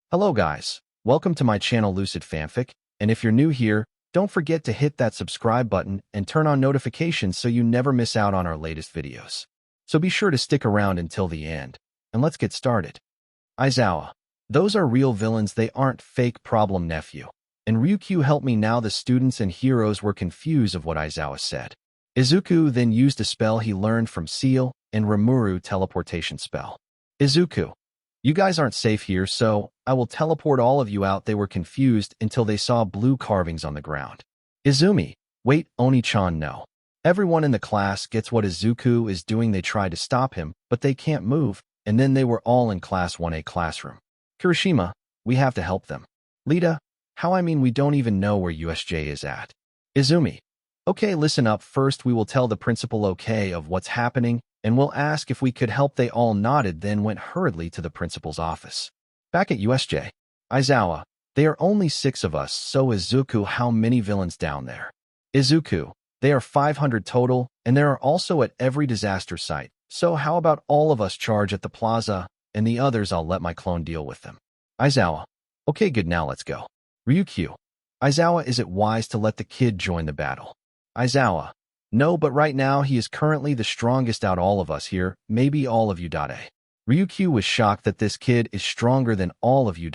Hello guys, welcome to my channel Lucid Fanfic, and if you're new here, don't forget to hit that subscribe button and turn on notifications so you never miss out on our latest videos. So be sure to stick around until the end, and let's get started. Aizawa. Those are real villains, they aren't fake problem nephew. And Ryukyu helped me now the students and heroes were confused of what Aizawa said. Izuku then used a spell he learned from Seal and Rimuru teleportation spell. Izuku. You guys aren't safe here, so I will teleport all of you out. They were confused until they saw blue carvings on the ground. Izumi. Wait, Oni-chan, no. Everyone in the class gets what Izuku is doing. They try to stop him, but they can't move, and then they were all in Class 1A classroom. Kirishima. We have to help them. Lita. How I mean we don't even know where USJ is at. Izumi. Okay, listen up. First we will tell the principal okay of what's happening, and we'll ask if we could help. They all nodded, then went hurriedly to the principal's office. Back at USJ. Aizawa. They are only 6 of us, so Izuku, how many villains down there? Izuku. They are 500 total, and there are also at every disaster site, so how about all of us charge at the plaza, and the others I'll let my clone deal with them. Aizawa. Okay, good, now let's go. Ryukyu. Aizawa, is it wise to let the kid join the battle? Aizawa. No, but right now he is currently the strongest out all of us here, maybe all of you. Ryukyu was shocked that this kid is stronger than all of you.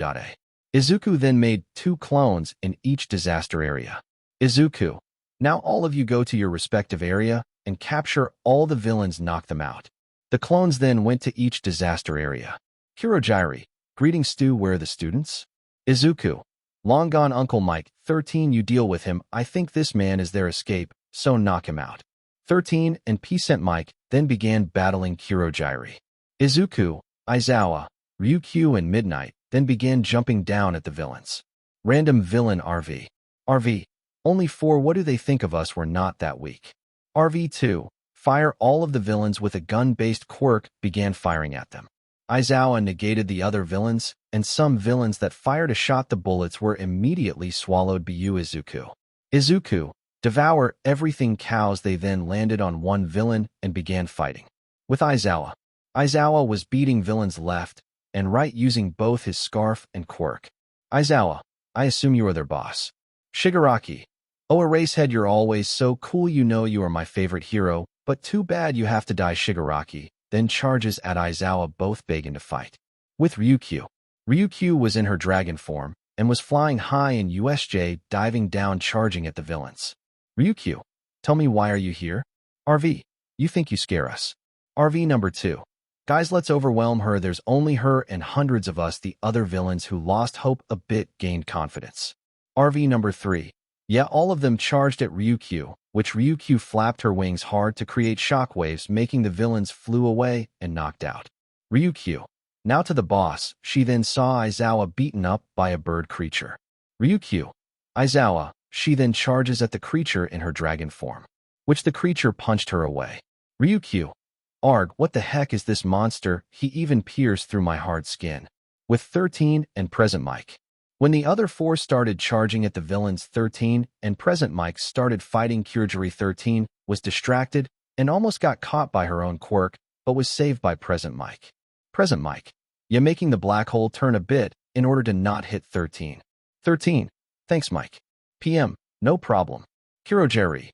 Izuku then made 2 clones in each disaster area. Izuku. Now all of you go to your respective area and capture all the villains, knock them out. The clones then went to each disaster area. Kurogiri. Greetings, Stu, where are the students? Izuku. Long gone, Uncle Mike. 13, you deal with him. I think this man is their escape, so knock him out. 13 and P sent Mike, then began battling Kurogiri. Izuku, Aizawa, Ryukyu and Midnight then began jumping down at the villains. Random villain RV. RV. Only 4, what do they think of us? We're not that weak. RV2. Fire all of the villains with a gun-based quirk, began firing at them. Aizawa negated the other villains, and some villains that fired a shot, the bullets were immediately swallowed by Izuku. Izuku. Devour everything cows. They then landed on one villain and began fighting. With Aizawa. Aizawa was beating villains left and right using both his scarf and quirk. Aizawa. I assume you are their boss. Shigaraki. Oh, Erasehead, you're always so cool. You know you are my favorite hero, but too bad you have to die. Shigaraki then charges at Aizawa, both begging to fight. With Ryukyu. Ryukyu was in her dragon form and was flying high in USJ, diving down, charging at the villains. Ryukyu. Tell me, why are you here? RV. You think you scare us. RV number 2. Guys, let's overwhelm her. There's only her and hundreds of us. The other villains who lost hope a bit gained confidence. RV number 3. Yeah, all of them charged at Ryukyu, which Ryukyu flapped her wings hard to create shockwaves, making the villains flew away and knocked out. Ryukyu. Now to the boss. She then saw Aizawa beaten up by a bird creature. Ryukyu. Aizawa. She then charges at the creature in her dragon form, which the creature punched her away. Ryukyu. Arg, what the heck is this monster? He even pierced through my hard skin. With 13 and present Mike. When the other 4 started charging at the villains, 13 and present Mike started fighting. Kurogiri. 13 was distracted and almost got caught by her own quirk, but was saved by present Mike. Present Mike. Yeah, making the black hole turn a bit in order to not hit 13. 13. Thanks, Mike. PM. No problem. Kurogiri.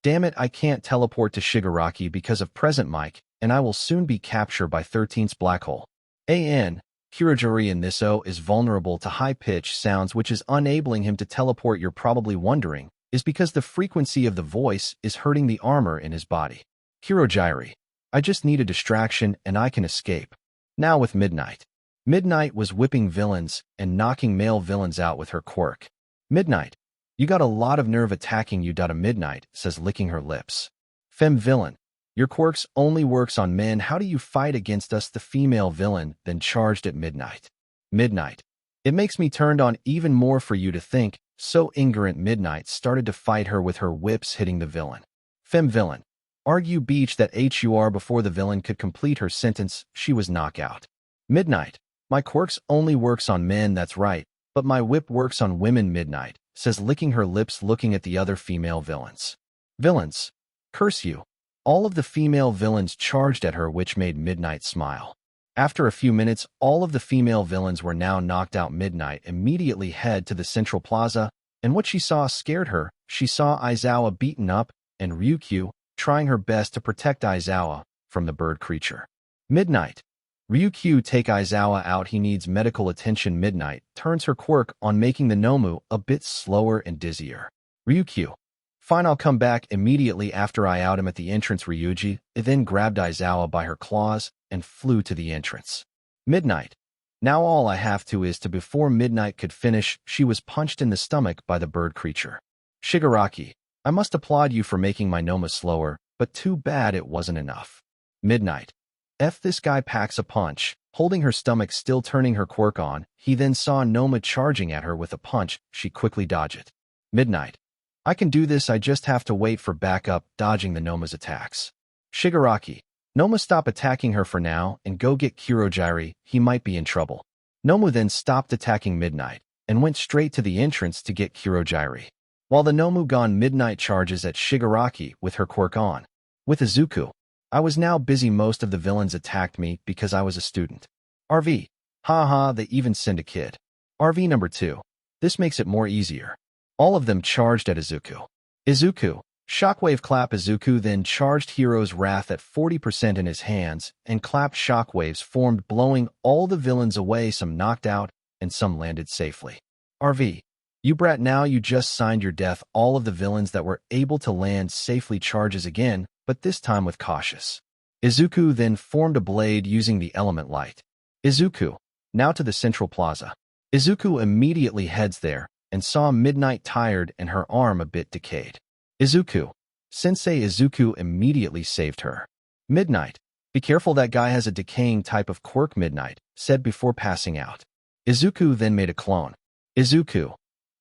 Damn it, I can't teleport to Shigaraki because of present Mike, and I will soon be captured by 13's black hole. AN. Kurogiri in this O is vulnerable to high-pitched sounds, which is unabling him to teleport. You're probably wondering, is because the frequency of the voice is hurting the armor in his body. Kurogiri. I just need a distraction and I can escape. Now with Midnight. Midnight was whipping villains and knocking male villains out with her quirk. Midnight. You got a lot of nerve attacking you. Midnight says, licking her lips. Femme villain. Your quirks only works on men. How do you fight against us? The female villain then charged at Midnight. Midnight. It makes me turned on even more for you to think, so ignorant. Midnight started to fight her with her whips, hitting the villain. Femme villain. Argue beach that HUR before the villain could complete her sentence, she was knockout. Midnight. My quirks only works on men, that's right, but my whip works on women. Midnight says, licking her lips, looking at the other female villains. Villains. Curse you. All of the female villains charged at her, which made Midnight smile. After a few minutes, all of the female villains were now knocked out. Midnight immediately head to the central plaza, and what she saw scared her. She saw Aizawa beaten up, and Ryukyu trying her best to protect Aizawa from the bird creature. Midnight. Ryukyu take Aizawa out. He needs medical attention. Midnight turns her quirk on, making the Nomu a bit slower and dizzier. Ryukyu. Fine, I'll come back immediately after I out him at the entrance. Ryuji then grabbed Aizawa by her claws and flew to the entrance. Midnight. Now all I have to is to before Midnight could finish, she was punched in the stomach by the bird creature. Shigaraki, I must applaud you for making my Noma slower, but too bad it wasn't enough. Midnight. This guy packs a punch, holding her stomach still, turning her quirk on. He then saw Noma charging at her with a punch. She quickly dodged it. Midnight. I can do this, I just have to wait for backup, dodging the Noma's attacks. Shigaraki. Noma, stop attacking her for now and go get Kurogiri, he might be in trouble. Nomu then stopped attacking Midnight and went straight to the entrance to get Kurogiri. While the Nomu gone, Midnight charges at Shigaraki with her quirk on. With Izuku. I was now busy. Most of the villains attacked me because I was a student. RV. Haha, they even send a kid. RV number 2. This makes it more easier. All of them charged at Izuku. Izuku. Shockwave clap. Izuku then charged Hero's Wrath at 40% in his hands, and clapped shockwaves formed, blowing all the villains away. Some knocked out, and some landed safely. RV. You brat, now you just signed your death. All of the villains that were able to land safely charges again, but this time with cautious. Izuku then formed a blade using the element light. Izuku. Now to the central plaza. Izuku immediately heads there, and saw Midnight tired and her arm a bit decayed. Izuku. Sensei. Izuku immediately saved her. Midnight. Be careful, that guy has a decaying type of quirk, Midnight said before passing out. Izuku then made a clone. Izuku.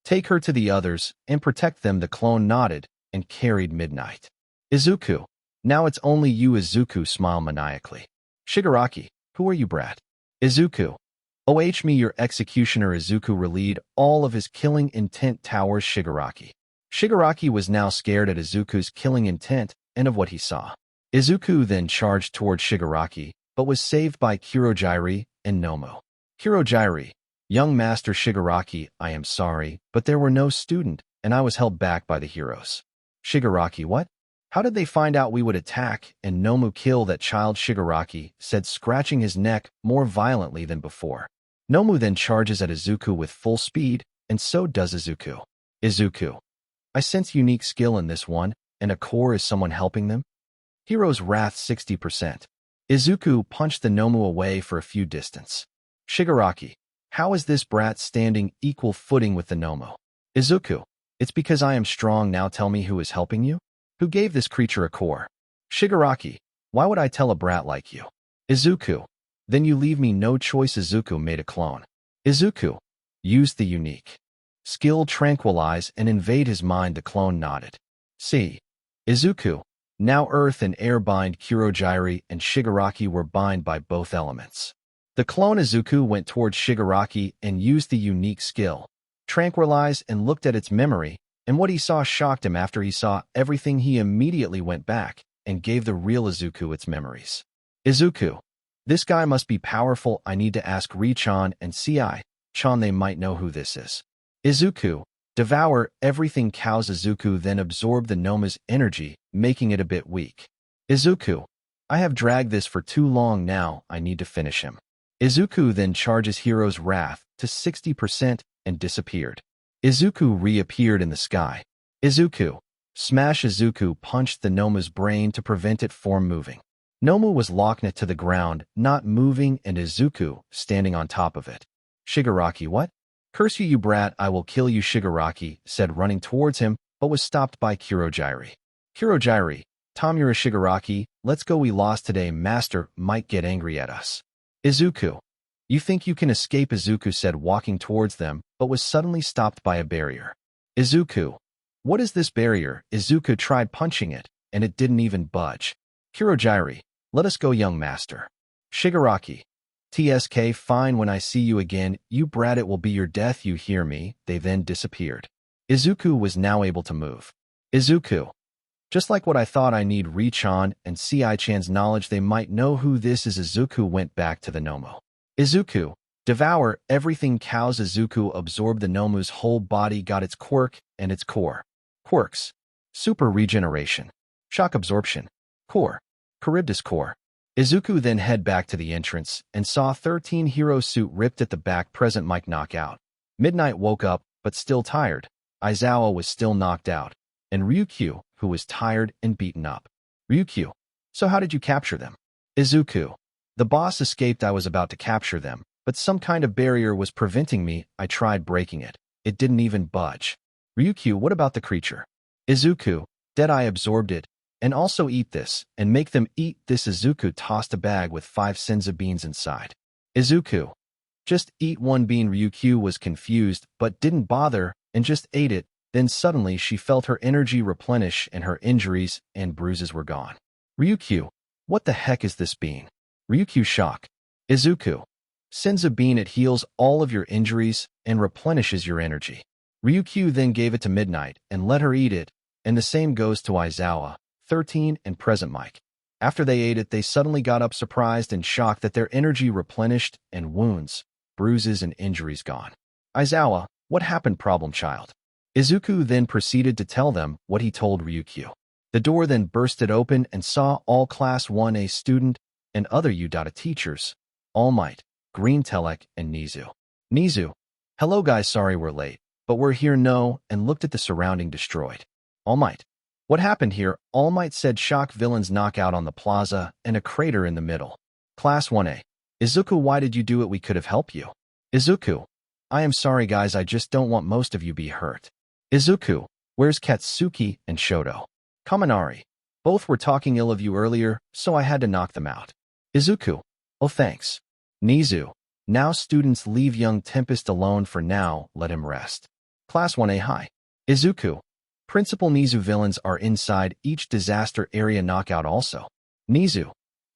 Take her to the others and protect them. The clone nodded and carried Midnight. Izuku. Now it's only you. Izuku smiled maniacally. Shigaraki. Who are you, brat? Izuku. Me, your executioner. Izuku relayed all of his killing intent towers Shigaraki. Shigaraki was now scared at Izuku's killing intent and of what he saw. Izuku then charged toward Shigaraki, but was saved by Kurogiri and Nomu. Kurogiri. Young Master. Shigaraki, I am sorry, but there were no student, and I was held back by the heroes. Shigaraki. What? How did they find out we would attack and Nomu kill that child? Shigaraki said, scratching his neck more violently than before. Nomu then charges at Izuku with full speed, and so does Izuku. Izuku. I sense unique skill in this one, and a core is someone helping them? Hero's Wrath 60%. Izuku punched the Nomu away for a few distance. Shigaraki. How is this brat standing equal footing with the Nomu? Izuku. It's because I am strong. Now tell me, who is helping you? Who gave this creature a core? Shigaraki. Why would I tell a brat like you? Izuku. Then you leave me no choice. Izuku made a clone. Izuku. Used the unique skill tranquilize and invade his mind. The clone nodded. See. Izuku. Now earth and air bind. Kurogiri and Shigaraki were bind by both elements. The clone Izuku went towards Shigaraki and used the unique skill tranquilize and looked at its memory, and what he saw shocked him. After he saw everything, he immediately went back and gave the real Izuku its memories. Izuku. This guy must be powerful. I need to ask Ri-chan and Ci-chan, they might know who this is. Izuku. Devour everything cows. Izuku then absorbed the Noma's energy, making it a bit weak. Izuku. I have dragged this for too long now, I need to finish him. Izuku then charges Hero's Wrath to 60% and disappeared. Izuku reappeared in the sky. Izuku. Smash. Izuku punched the Noma's brain to prevent it from moving. Nomu was locked to the ground, not moving, and Izuku standing on top of it. Shigaraki. What? Curse you, you brat, I will kill you. Shigaraki said, running towards him, but was stopped by Kurogiri. Kurogiri. Tomura. Shigaraki, let's go, we lost today. Master might get angry at us. Izuku. You think you can escape? Izuku said, walking towards them, but was suddenly stopped by a barrier. Izuku. What is this barrier? Izuku tried punching it, and it didn't even budge. Kurogiri. Let us go, young master. Shigaraki. TSK. Fine, when I see you again, you brat, it will be your death, you hear me? They then disappeared. Izuku was now able to move. Izuku. Just like what I thought, I need Richan and Ci-chan's knowledge. They might know who this is. Izuku went back to the Nomu. Izuku, devour everything. Cows. Izuku absorbed the Nomu's whole body, got its quirk and its core. Quirks. Super regeneration. Shock absorption. Core. Charybdis core. Izuku then head back to the entrance and saw 13 hero suit ripped at the back. Present Mike knockout. Midnight woke up, but still tired. Aizawa was still knocked out. And Ryukyu, who was tired and beaten up. Ryukyu, so how did you capture them? Izuku, the boss escaped. I was about to capture them, but some kind of barrier was preventing me. I tried breaking it. It didn't even budge. Ryukyu, what about the creature? Izuku, Deadeye absorbed it. And also eat this, and make them eat this. Izuku tossed a bag with 5 senzu beans inside. Izuku, just eat one bean. Ryukyu was confused, but didn't bother, and just ate it. Then suddenly she felt her energy replenish and her injuries and bruises were gone. Ryukyu, what the heck is this bean? Ryukyu shock. Izuku, senzu bean. It heals all of your injuries and replenishes your energy. Ryukyu then gave it to Midnight and let her eat it, and the same goes to Aizawa, 13, and Present Mike. After they ate it, they suddenly got up surprised and shocked that their energy replenished and wounds, bruises, and injuries gone. Aizawa, what happened? Problem child. Izuku then proceeded to tell them what he told Ryukyu. The door then bursted open and saw all Class 1A student and other Udata teachers, All Might, Green Telek, and Nizu. Nizu, hello guys, sorry we're late, but we're here no, and looked at the surrounding destroyed. All Might, what happened here? All Might said shock villains knockout on the plaza and a crater in the middle. Class 1A, Izuku, why did you do it? We could have helped you. Izuku, I am sorry guys, I just don't want most of you be hurt. Izuku, where's Katsuki and Shoto? Kaminari, both were talking ill of you earlier, so I had to knock them out. Izuku, oh thanks. Nizu, now students leave young Tempest alone for now, let him rest. Class 1A hi. Izuku, Principal Nizu, villains are inside each disaster area. Knockout also. Nizu,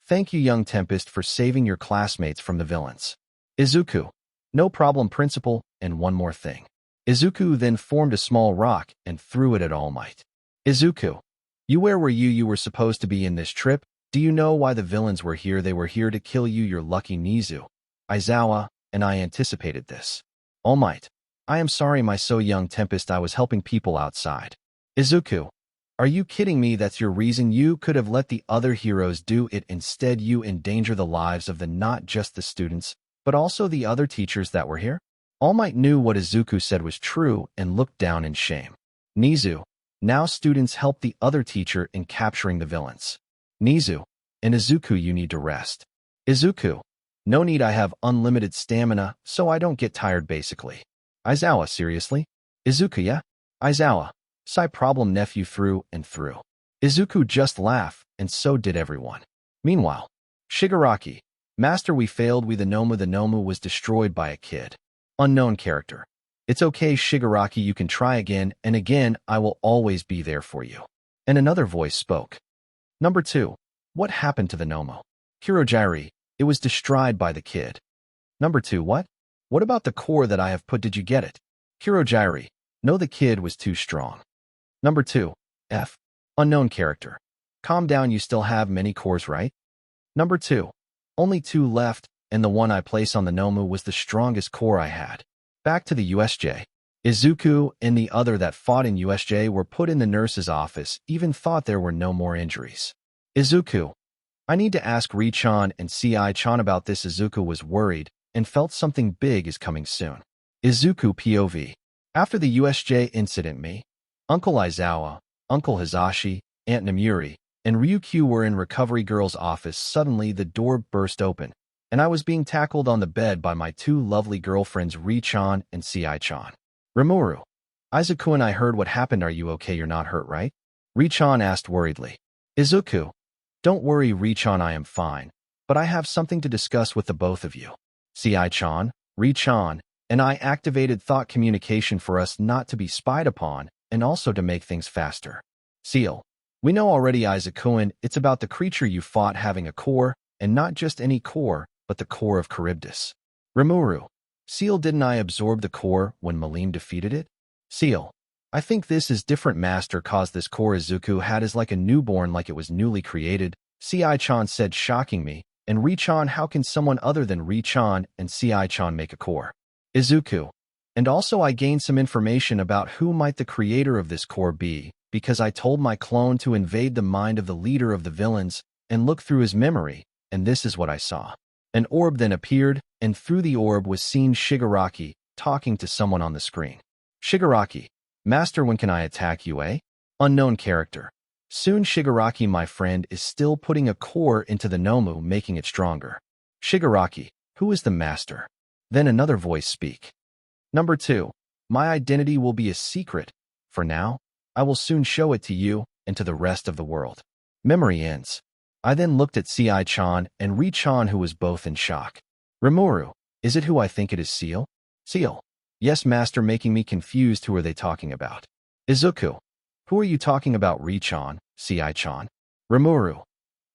thank you young Tempest for saving your classmates from the villains. Izuku, no problem Principal, and one more thing. Izuku then formed a small rock and threw it at All Might. Izuku, you where were you? You were supposed to be in this trip. Do you know why the villains were here? They were here to kill you, your lucky Nizu. Aizawa, and I anticipated this. All Might, I am sorry my so young Tempest, I was helping people outside. Izuku, are you kidding me? That's your reason? You could have let the other heroes do it. Instead you endanger the lives of the not just the students, but also the other teachers that were here. All Might knew what Izuku said was true and looked down in shame. Nizu, now students help the other teacher in capturing the villains. Nizu, and Izuku, you need to rest. Izuku, no need, I have unlimited stamina, so I don't get tired basically. Aizawa, seriously? Izuku, yeah? Aizawa, sigh problem nephew through and through. Izuku just laughed, and so did everyone. Meanwhile, Shigaraki, master, we failed. The Nomu was destroyed by a kid. Unknown character. It's okay Shigaraki, you can try again and again, I will always be there for you. And another voice spoke. Number 2. What happened to the Nomu? Kurogiri, it was destroyed by the kid. Number 2. What? What about the core that I have put? Did you get it? Kurogiri, no, the kid was too strong. Number 2. F. Unknown character. Calm down, you still have many cores, right? Number 2. Only 2 left, and the one I placed on the Nomu was the strongest core I had. Back to the USJ. Izuku and the other that fought in USJ were put in the nurse's office, even thought there were no more injuries. Izuku, I need to ask Richan and Ci-chan about this. Izuku was worried and felt something big is coming soon. Izuku POV. After the USJ incident, me, Uncle Aizawa, Uncle Hizashi, Aunt Namuri, and Ryukyu were in Recovery Girl's office. Suddenly the door burst open, and I was being tackled on the bed by my 2 lovely girlfriends Richan and Ci-chan. Rimuru, Izuku and I heard what happened. Are you okay? You're not hurt, right? Richan asked worriedly. Izuku, don't worry Richan, I am fine, but I have something to discuss with the both of you. Ci-chan, Richan, and I activated thought communication for us not to be spied upon and also to make things faster. Seal, we know already Izuku, it's about the creature you fought having a core, and not just any core, but the core of Charybdis. Rimuru, Seal, didn't I absorb the core when Malim defeated it? Seal, I think this is different master cause this core Izuku had is like a newborn like it was newly created, Ci-chan said shocking me, and Ri-chan how can someone other than Ri-chan and Ci-chan make a core? Izuku. And also I gained some information about who might the creator of this core be, because I told my clone to invade the mind of the leader of the villains and look through his memory, and this is what I saw. An orb then appeared, and through the orb was seen Shigaraki talking to someone on the screen. Shigaraki. Master, when can I attack you, eh? Unknown character. Soon Shigaraki, my friend, is still putting a core into the Nomu, making it stronger. Shigaraki. Who is the master? Then another voice speak. Number 2. My identity will be a secret. For now, I will soon show it to you and to the rest of the world. Memory ends. I then looked at Ci-chan and Ri-chan who was both in shock. Rimuru. Is it who I think it is Seal? Seal. Yes, master, making me confused. Who are they talking about? Izuku. Who are you talking about? Ri-chan, Ci-chan. Rimuru.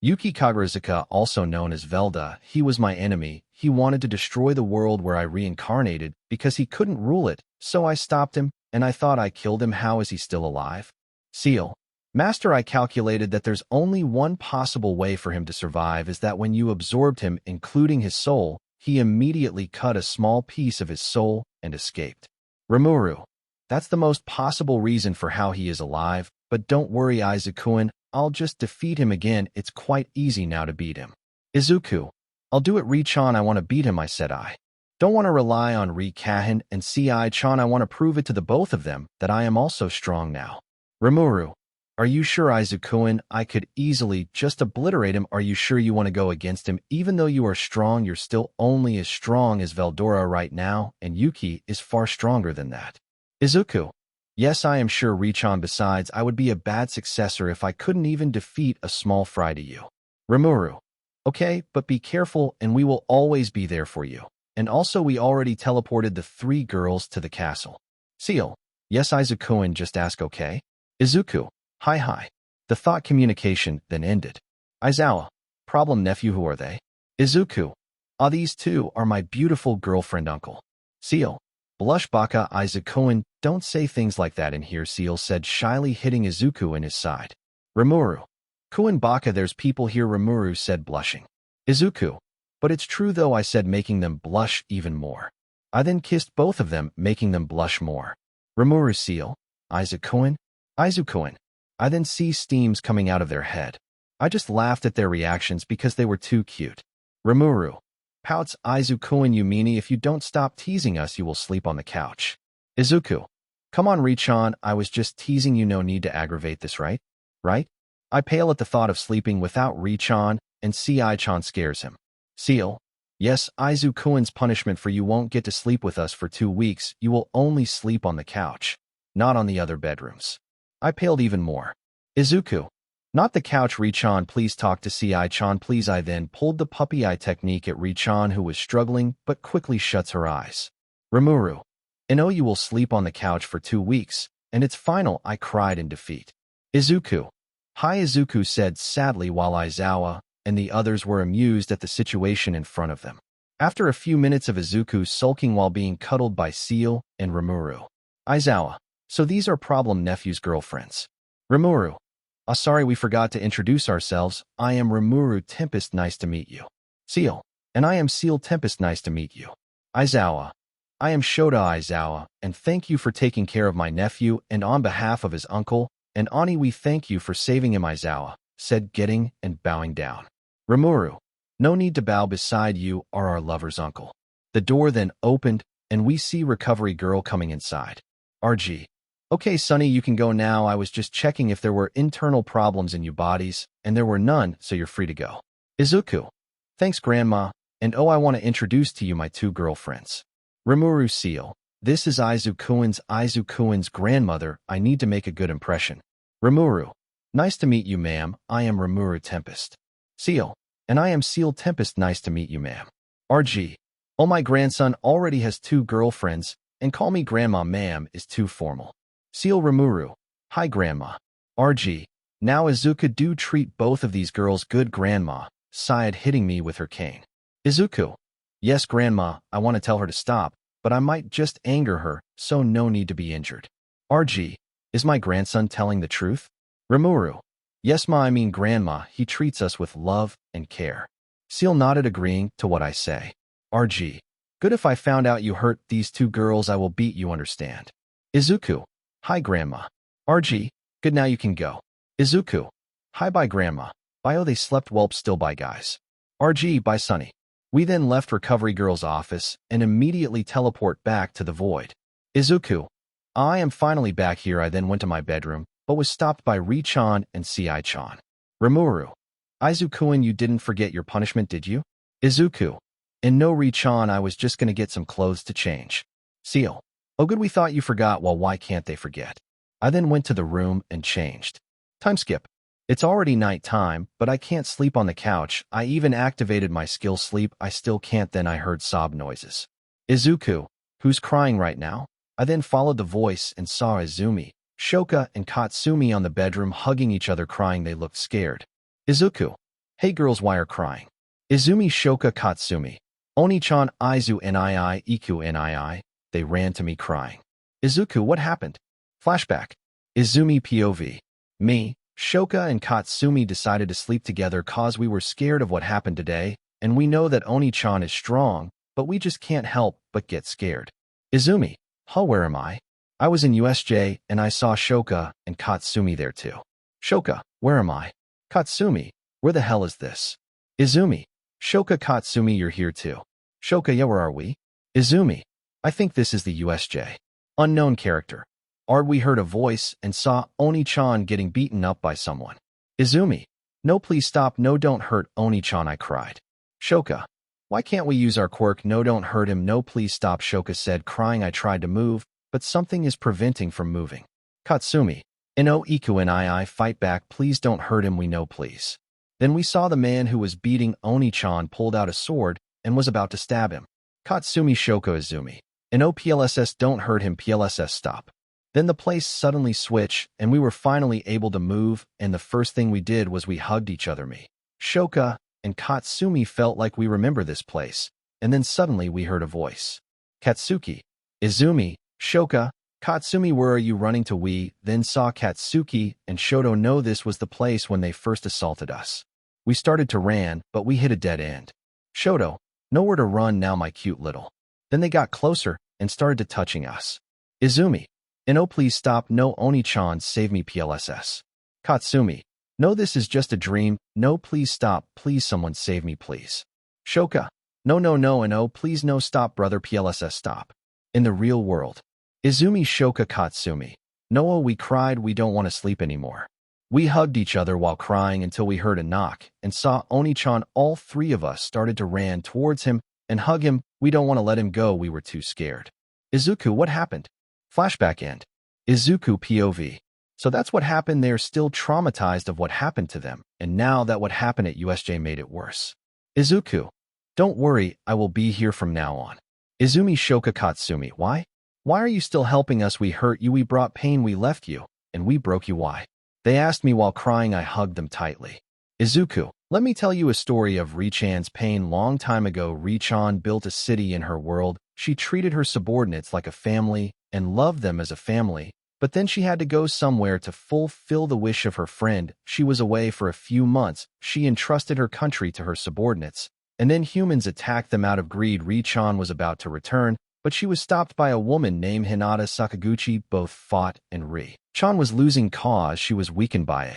Yuki Kagurazuka, also known as Velda, he was my enemy. He wanted to destroy the world where I reincarnated because he couldn't rule it, so I stopped him, and I thought I killed him. How is he still alive? Seal. Master, I calculated that there's only one possible way for him to survive is that when you absorbed him, including his soul, he immediately cut a small piece of his soul and escaped. Rimuru. That's the most possible reason for how he is alive, but don't worry, Izuku-kun, I'll just defeat him again. It's quite easy now to beat him. Izuku. I'll do it, Ri-chan, I want to beat him, I said. I don't want to rely on Ri-chan and Ci-chan. I want to prove it to the both of them that I am also strong now. Rimuru. Are you sure, Izuku-kun? I could easily just obliterate him. Are you sure you want to go against him? Even though you are strong, you're still only as strong as Veldora right now, and Yuki is far stronger than that. Izuku. Yes, I am sure, Ri-chan. Besides, I would be a bad successor if I couldn't even defeat a small fry to you. Rimuru. Okay, but be careful, and we will always be there for you. And also, we already teleported the 3 girls to the castle. Seal. Yes, Izuku-kun, just ask, okay? Izuku. Hi. The thought communication then ended. Aizawa. Problem, nephew, who are they? Izuku. Ah, these 2 are my beautiful girlfriend, uncle. Seal. Blush, baka. Izuku-kun, don't say things like that in here, Seal said shyly, hitting Izuku in his side. Rimuru. Kun baka, there's people here, Rimuru said, blushing. Izuku. But it's true though, I said, making them blush even more. I then kissed both of them, making them blush more. Rimuru. Seal. Izuku-kun. Izuku-kun. I then see steams coming out of their head. I just laughed at their reactions because they were too cute. Rimuru. Pouts. Izuku-kun, you meanie, if you don't stop teasing us, you will sleep on the couch. Izuku. Come on, Ri-chan, I was just teasing you, no need to aggravate this, right? Right? I pale at the thought of sleeping without Ri-chan, and Ci-chan scares him. Seal. Yes, Izuku-kun's punishment for you won't get to sleep with us for 2 weeks, you will only sleep on the couch, not on the other bedrooms. I paled even more. Izuku. Not the couch, Ri-chan, please talk to Ci-chan, please. I then pulled the puppy eye technique at Ri-chan, who was struggling, but quickly shuts her eyes. Rimuru. And oh, you will sleep on the couch for 2 weeks, and it's final, I cried in defeat. Izuku. Hi, Izuku said sadly, while Aizawa and the others were amused at the situation in front of them. After a few minutes of Izuku sulking while being cuddled by Seal and Rimuru. Aizawa. So these are problem nephew's girlfriends. Rimuru. Sorry, we forgot to introduce ourselves. I am Rimuru Tempest, nice to meet you. Seal. And I am Seal Tempest, nice to meet you. Aizawa. I am Shota Aizawa, and thank you for taking care of my nephew, and on behalf of his uncle and Ani, we thank you for saving him, Aizawa said, getting and bowing down. Rimuru. No need to bow, beside you are our lover's uncle. The door then opened, and we see recovery girl coming inside. RG. Okay, Sonny, you can go now. I was just checking if there were internal problems in your bodies, and there were none, so you're free to go. Izuku. Thanks, Grandma, and oh, I want to introduce to you my 2 girlfriends. Rimuru. Seal. This is Izuku-kun's grandmother. I need to make a good impression. Rimuru. Nice to meet you, ma'am. I am Rimuru Tempest. Seal. And I am Seal Tempest. Nice to meet you, ma'am. RG. Oh, my grandson already has 2 girlfriends, and call me Grandma, ma'am, is too formal. Seal. Rimuru. Hi, Grandma. RG. Now Izuku, do treat both of these girls good, Grandma, sighed, hitting me with her cane. Izuku. Yes, Grandma, I want to tell her to stop, but I might just anger her, so no need to be injured. RG. Is my grandson telling the truth? Rimuru. Yes, ma, I mean grandma, he treats us with love and care. Seal nodded, agreeing to what I say. RG. Good, if I found out you hurt these two girls, I will beat you, understand? Izuku. Hi, grandma. RG. Good, now you can go. Izuku. Hi, bye, grandma. Bye. Oh, they slept well. Still bye, guys. RG. Bye, Sunny. We then left Recovery Girl's office and immediately teleport back to the void. Izuku. I am finally back here. I then went to my bedroom, but was stopped by Ri-chan and Ci-chan. Rimuru. Izuku-en, you didn't forget your punishment, did you? Izuku. And no, Ri-chan, I was just gonna get some clothes to change. Seal. Oh good, we thought you forgot. Well, why can't they forget? I then went to the room and changed. Time skip. It's already night time, but I can't sleep on the couch. I even activated my skill sleep. I still can't. Then I heard sob noises. Izuku. Who's crying right now? I then followed the voice and saw Izumi, Shoka, and Katsumi on the bedroom hugging each other crying. They looked scared. Izuku. Hey girls, why are crying? Izumi, Shoka, Katsumi. Oni-chan, Izu, Nii, Iku, Nii. They ran to me crying. Izuku, what happened? Flashback. Izumi POV. Me, Shoka, and Katsumi decided to sleep together cause we were scared of what happened today, and we know that Oni-chan is strong, but we just can't help but get scared. Izumi. Huh, where am I? I was in USJ, and I saw Shoka and Katsumi there too. Shoka. Where am I? Katsumi. Where the hell is this? Izumi. Shoka, Katsumi, you're here too. Shoka, yeah, where are we? Izumi. I think this is the USJ. Unknown character. We heard a voice and saw Oni-chan getting beaten up by someone. Izumi. No, please stop. No, don't hurt Oni-chan, I cried. Shoka. Why can't we use our quirk? No, don't hurt him. No, please stop, Shoka said, crying. I tried to move, but something is preventing from moving. Katsumi. No, Iku and I fight back. Please don't hurt him. We know, please. Then we saw the man who was beating Oni-chan pulled out a sword and was about to stab him. Katsumi, Shoka, Izumi. No, PLSS, don't hurt him. PLSS, stop. Then the place suddenly switched and we were finally able to move, and the first thing we did was we hugged each other. Me, Shoka, and Katsumi felt like we remember this place, and then suddenly we heard a voice. Katsuki. Izumi, Shoka, Katsumi, where are you running to? We then saw Katsuki and Shoto. No, this was the place when they first assaulted us. We started to ran, but we hit a dead end. Shoto. Nowhere to run now, my cute little. Then they got closer and started to touching us. Izumi. No, please stop. No, Oni-chan, save me. PLSS. Katsumi. No, this is just a dream. No, please stop. Please, someone save me, please. Shoka. No, no, no, and oh, please, no, stop, brother. PLSS, stop. In the real world. Izumi, Shoka, Katsumi. No, we cried. We don't want to sleep anymore. We hugged each other while crying until we heard a knock and saw Oni-chan. All three of us started to ran towards him and hug him. We don't want to let him go. We were too scared. Izuku, what happened? Flashback end. Izuku POV. So that's what happened. They're still traumatized of what happened to them, and now that what happened at USJ made it worse. Izuku. Don't worry, I will be here from now on. Izumi, Shoka, Katsumi. Why? Why are you still helping us? We hurt you, we brought pain, we left you, and we broke you. Why? They asked me while crying. I hugged them tightly. Izuku. Let me tell you a story of Ri-chan's pain. Long time ago, Ri-chan built a city in her world. She treated her subordinates like a family and loved them as a family. But then she had to go somewhere to fulfill the wish of her friend. She was away for a few months. She entrusted her country to her subordinates. And then humans attacked them out of greed. Ri-chan was about to return, but she was stopped by a woman named Hinata Sakaguchi. Both fought, and Ri-chan was losing cause. She was weakened by a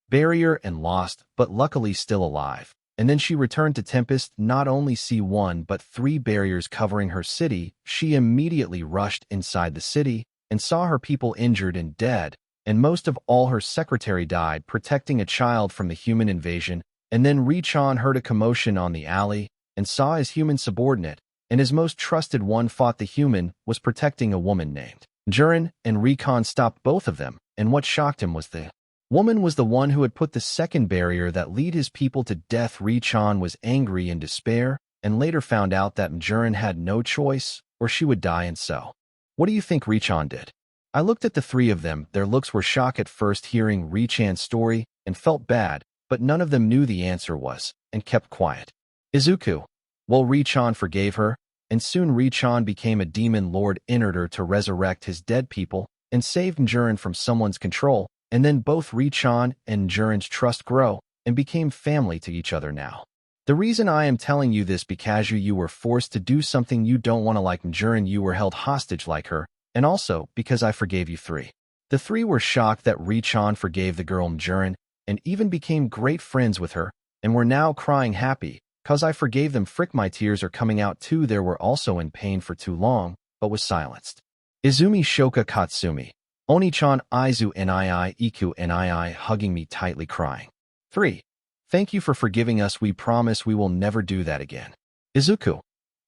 barrier and lost, but luckily still alive. And then she returned to Tempest. Not only C1 but 3 barriers covering her city. She immediately rushed inside the city and saw her people injured and dead, and most of all her secretary died protecting a child from the human invasion. And then Ri-chan heard a commotion on the alley and saw his human subordinate, and his most trusted one fought the human, was protecting a woman named Jurin, and Ri-chan stopped both of them, and what shocked him was the woman was the one who had put the second barrier that lead his people to death. Ri-chan was angry and despair, and later found out that Jurin had no choice, or she would die. And so, what do you think Ri-chan did? I looked at the 3 of them. Their looks were shocked at first hearing Ri-chan's story, and felt bad, but none of them knew the answer was, and kept quiet. Izuku. Well, Ri-chan forgave her, and soon Ri-chan became a demon lord, entered her to resurrect his dead people, and saved Jiren from someone's control, and then both Richan and Jiren's trust grow and became family to each other now. The reason I am telling you this because you were forced to do something you don't want to like Jiren, you were held hostage like her, and also because I forgave you three. The three were shocked that Richan forgave the girl Jiren and even became great friends with her, and were now crying happy, cause I forgave them. Frick, my tears are coming out too. They were also in pain for too long, but was silenced. Izumi Shoka Katsumi. Oni-chan Izu Nii Iku Nii hugging me tightly crying. 3. Thank you for forgiving us. We promise we will never do that again. Izuku.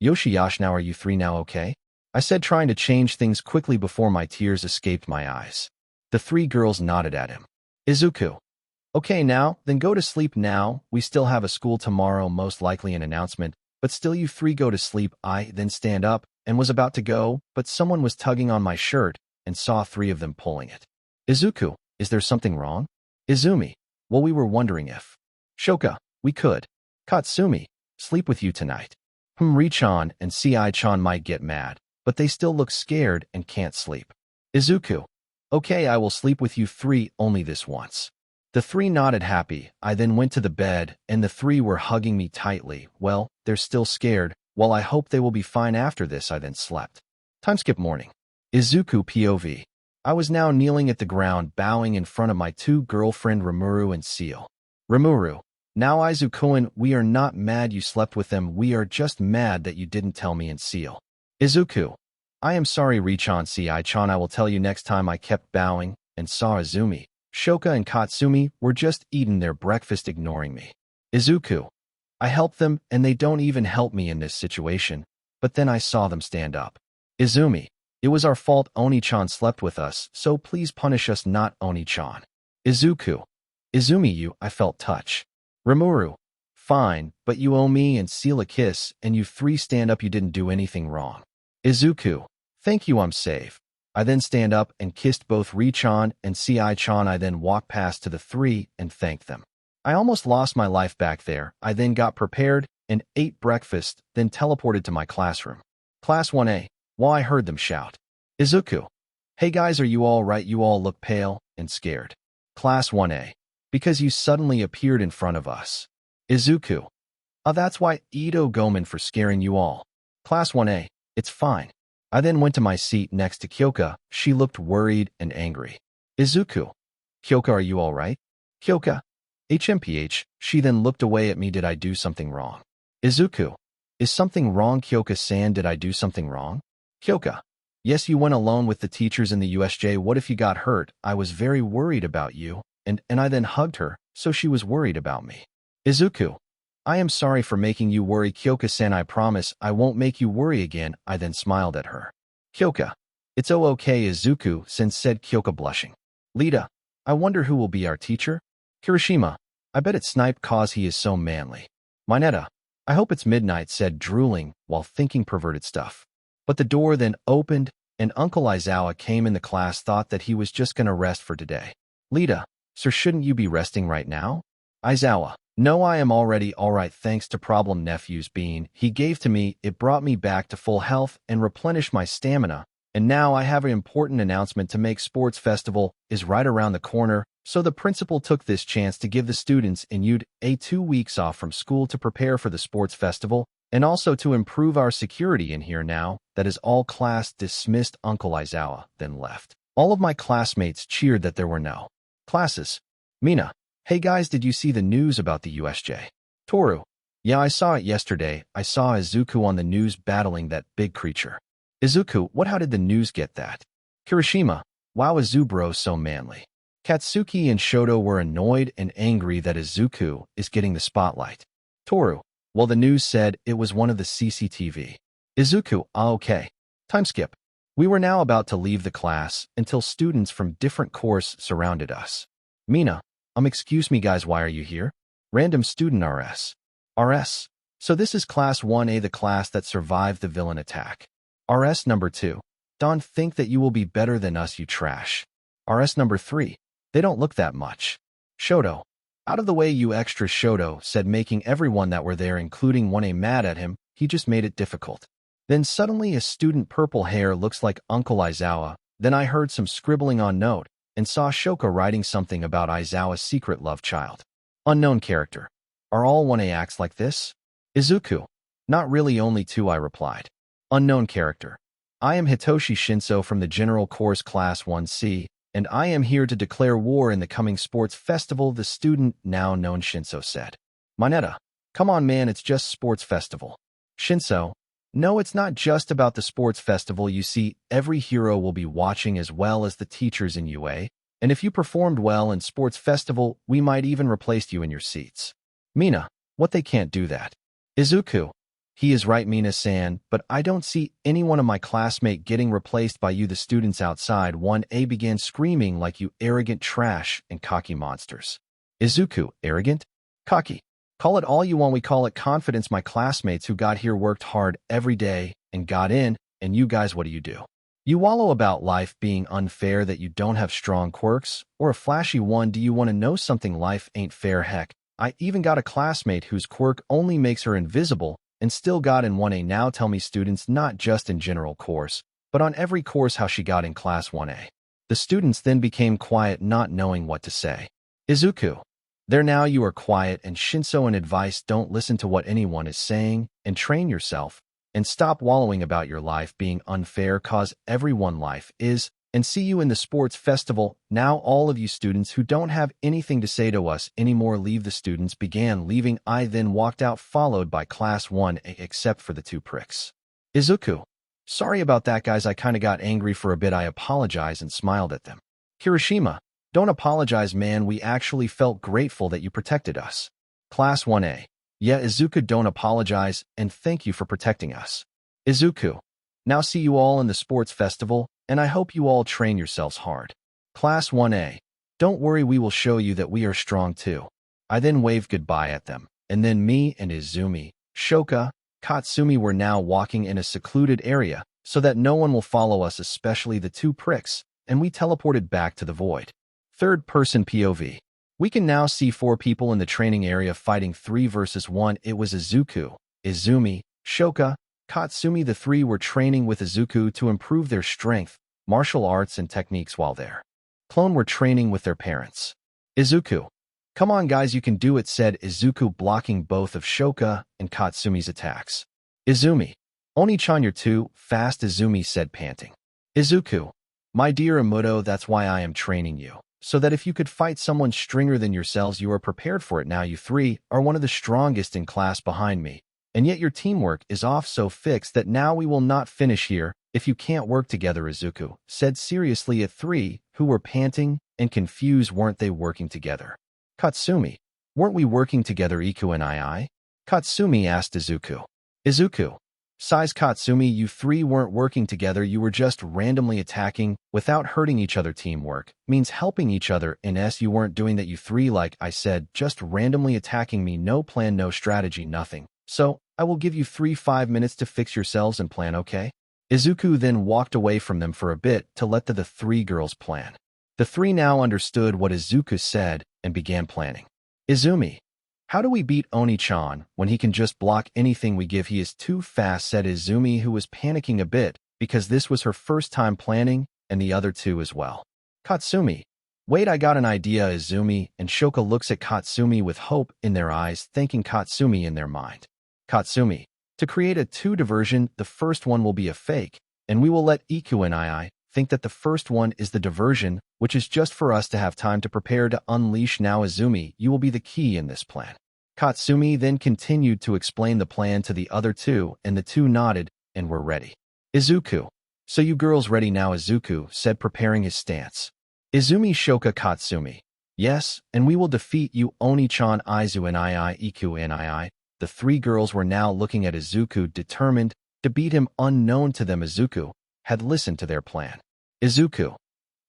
Yoshiyash, now are you three now okay? I said, trying to change things quickly before my tears escaped my eyes. The three girls nodded at him. Izuku. Okay now, then go to sleep now. We still have a school tomorrow, most likely an announcement, but still you three go to sleep. I then stand up and was about to go, but someone was tugging on my shirt and saw three of them pulling it. Izuku, is there something wrong? Izumi, well, we were wondering if. Shoka, we could. Katsumi, sleep with you tonight. Richan and Ci-chan might get mad, but they still look scared and can't sleep. Izuku, okay, I will sleep with you three, only this once. The three nodded happy. I then went to the bed, and the three were hugging me tightly. Well, they're still scared. Well, I hope they will be fine after this. I then slept. Timeskip morning. Izuku POV. I was now kneeling at the ground, bowing in front of my two girlfriend Rimuru and Seal. Rimuru. Now Izuku-kun, we are not mad you slept with them. We are just mad that you didn't tell me. And Seal. Izuku. I am sorry Richan. Ci-chan, I will tell you next time. I kept bowing and saw Izumi, Shoka and Katsumi were just eating their breakfast, ignoring me. Izuku. I helped them and they don't even help me in this situation, but then I saw them stand up. Izumi. It was our fault. Oni-chan slept with us, so please punish us, not Oni-chan. Izuku. Izumi, I felt touch. Rimuru. Fine, but you owe me and Seal a kiss, and you three stand up. You didn't do anything wrong. Izuku. Thank you, I'm safe. I then stand up and kissed both Richan and Ci-chan. I then walked past to the three and thanked them. I almost lost my life back there. I then got prepared and ate breakfast, then teleported to my classroom. Class 1A. Well, I heard them shout. Izuku. Hey guys, are you all right? You all look pale and scared. Class 1A. Because you suddenly appeared in front of us. Izuku. Oh, that's why. Ito Gomen for scaring you all. Class 1A. It's fine. I then went to my seat next to Kyoka. She looked worried and angry. Izuku. Kyoka, are you all right? Kyoka. HMPH. She then looked away at me. Did I do something wrong? Izuku. Is something wrong? Kyoka-san, did I do something wrong? Kyoka. Yes, you went alone with the teachers in the USJ. What if you got hurt? I was very worried about you. And I then hugged her, so she was worried about me. Izuku. I am sorry for making you worry. Kyoka-san, I promise I won't make you worry again. I then smiled at her. Kyoka. It's okay, Izuku-san said Kyoka blushing. Lita. I wonder who will be our teacher? Kirishima. I bet it's Snipe cause he is so manly. Mineta. I hope it's Midnight, said drooling while thinking perverted stuff. But the door then opened, and Uncle Aizawa came in. The class thought that he was just gonna rest for today. Lita. Sir, shouldn't you be resting right now? Aizawa. No, I am already alright thanks to Problem Nephew's bean he gave to me. It brought me back to full health and replenished my stamina. And now I have an important announcement to make. Sports festival is right around the corner, so the principal took this chance to give the students in UD 2 weeks off from school to prepare for the sports festival, and also to improve our security in here now. That is all. Class dismissed. Uncle Aizawa then left. All of my classmates cheered that there were no classes. Mina. Hey guys, did you see the news about the USJ? Toru. Yeah, I saw it yesterday. I saw Izuku on the news battling that big creature. Izuku, what, how did the news get that? Kirishima. Wow, Izubro so manly. Katsuki and Shoto were annoyed and angry that Izuku is getting the spotlight. Toru. Well, the news said it was one of the CCTV. Izuku. Ah, okay. Time skip. We were now about to leave the class until students from different course surrounded us. Mina. Excuse me guys, why are you here? Random student RS. RS. So this is Class 1A, the class that survived the villain attack. RS number 2. Don't think that you will be better than us, you trash. RS number 3. They don't look that much. Shoto. Out of the way, you extra. Shoto said, making everyone that were there, including 1A, mad at him. He just made it difficult. Then suddenly a student, purple hair, looks like Uncle Aizawa, Then I heard some scribbling on note and saw Shoka writing something about Aizawa's secret love child. Unknown character. Are all 1A acts like this? Izuku. Not really, only 2, I replied. Unknown character. I am Hitoshi Shinso from the General Course Class 1C, and I am here to declare war in the coming sports festival, the student now known Shinso said. Moneta. Come on man, it's just sports festival. Shinso. No, it's not just about the sports festival. You see, every hero will be watching as well as the teachers in UA, and if you performed well in sports festival, we might even replace you in your seats. Mina. What, they can't do that. Izuku. He is right, Mina-san, but I don't see any one of my classmate getting replaced by you. The students outside 1A began screaming like you arrogant trash and cocky monsters. Izuku. Arrogant? Cocky. Call it all you want, we call it confidence. My classmates who got here worked hard every day and got in, and you guys, what do? You wallow about life being unfair, that you don't have strong quirks or a flashy one. Do you want to know something? Life ain't fair. Heck, I even got a classmate whose quirk only makes her invisible and still got in 1A. Now tell me, students, not just in general course, but on every course, how she got in class 1A. The students then became quiet, not knowing what to say. Izuku. There, now you are quiet, and Shinso, an advice: don't listen to what anyone is saying and train yourself, and stop wallowing about your life being unfair, cause everyone life is, and see you in the sports festival. Now all of you students who don't have anything to say to us anymore, leave. The students began leaving. I then walked out, followed by class 1A, except for the 2 pricks. Izuku. Sorry about that, guys. I kinda got angry for a bit. I apologized and smiled at them. Kirishima. Don't apologize, man. We actually felt grateful that you protected us. Class 1A. Yeah, Izuku, don't apologize, and thank you for protecting us. Izuku. Now see you all in the sports festival, and I hope you all train yourselves hard. Class 1A. Don't worry, we will show you that we are strong too. I then waved goodbye at them, and then me and Izumi, Shoka, Katsumi were now walking in a secluded area so that no one will follow us, especially the 2 pricks, and we teleported back to the void. Third-person POV. We can now see 4 people in the training area fighting 3 versus 1. It was Izuku, Izumi, Shoka, Katsumi. The 3 were training with Izuku to improve their strength, martial arts, and techniques, while their clone were training with their parents. Izuku. Come on, guys, you can do it, said Izuku, blocking both of Shoka and Katsumi's attacks. Izumi. Oni-chan, you're too fast, Izumi said, panting. Izuku. My dear Imuto, that's why I am training you, so that if you could fight someone stronger than yourselves, you are prepared for it. Now you 3 are one of the strongest in class behind me, and yet your teamwork is off so fixed that now we will not finish here if you can't work together, Izuku said seriously at 3, who were panting and confused. Weren't they working together? Katsumi. Weren't we working together, Iku and I? Katsumi asked Izuku. Izuku. Size Katsumi, you 3 weren't working together, you were just randomly attacking without hurting each other. Teamwork means helping each other, and you weren't doing that, you 3, like I said, just randomly attacking me, no plan, no strategy, nothing. So, I will give you 5 minutes to fix yourselves and plan, okay? Izuku then walked away from them for a bit to let the 3 girls plan. The 3 now understood what Izuku said and began planning. Izumi. How do we beat Oni-chan when he can just block anything we give? He is too fast, said Izumi, who was panicking a bit because this was her first time planning, and the other 2 as well. Katsumi. Wait, I got an idea, Izumi, and Shoka looks at Katsumi with hope in their eyes, thanking Katsumi in their mind. Katsumi. To create a 2 diversion, the first one will be a fake, and we will let Iku and I think that the first one is the diversion, which is just for us to have time to prepare to unleash. Now Izumi, you will be the key in this plan. Katsumi then continued to explain the plan to the other 2, and the 2 nodded and were ready. Izuku. So you girls ready now, Izuku said, preparing his stance. Izumi, Shoka, Katsumi. Yes, and we will defeat you, Oni-chan, Izu and Iku and I. The 3 girls were now looking at Izuku, determined to beat him. Unknown to them, Izuku had listened to their plan. Izuku.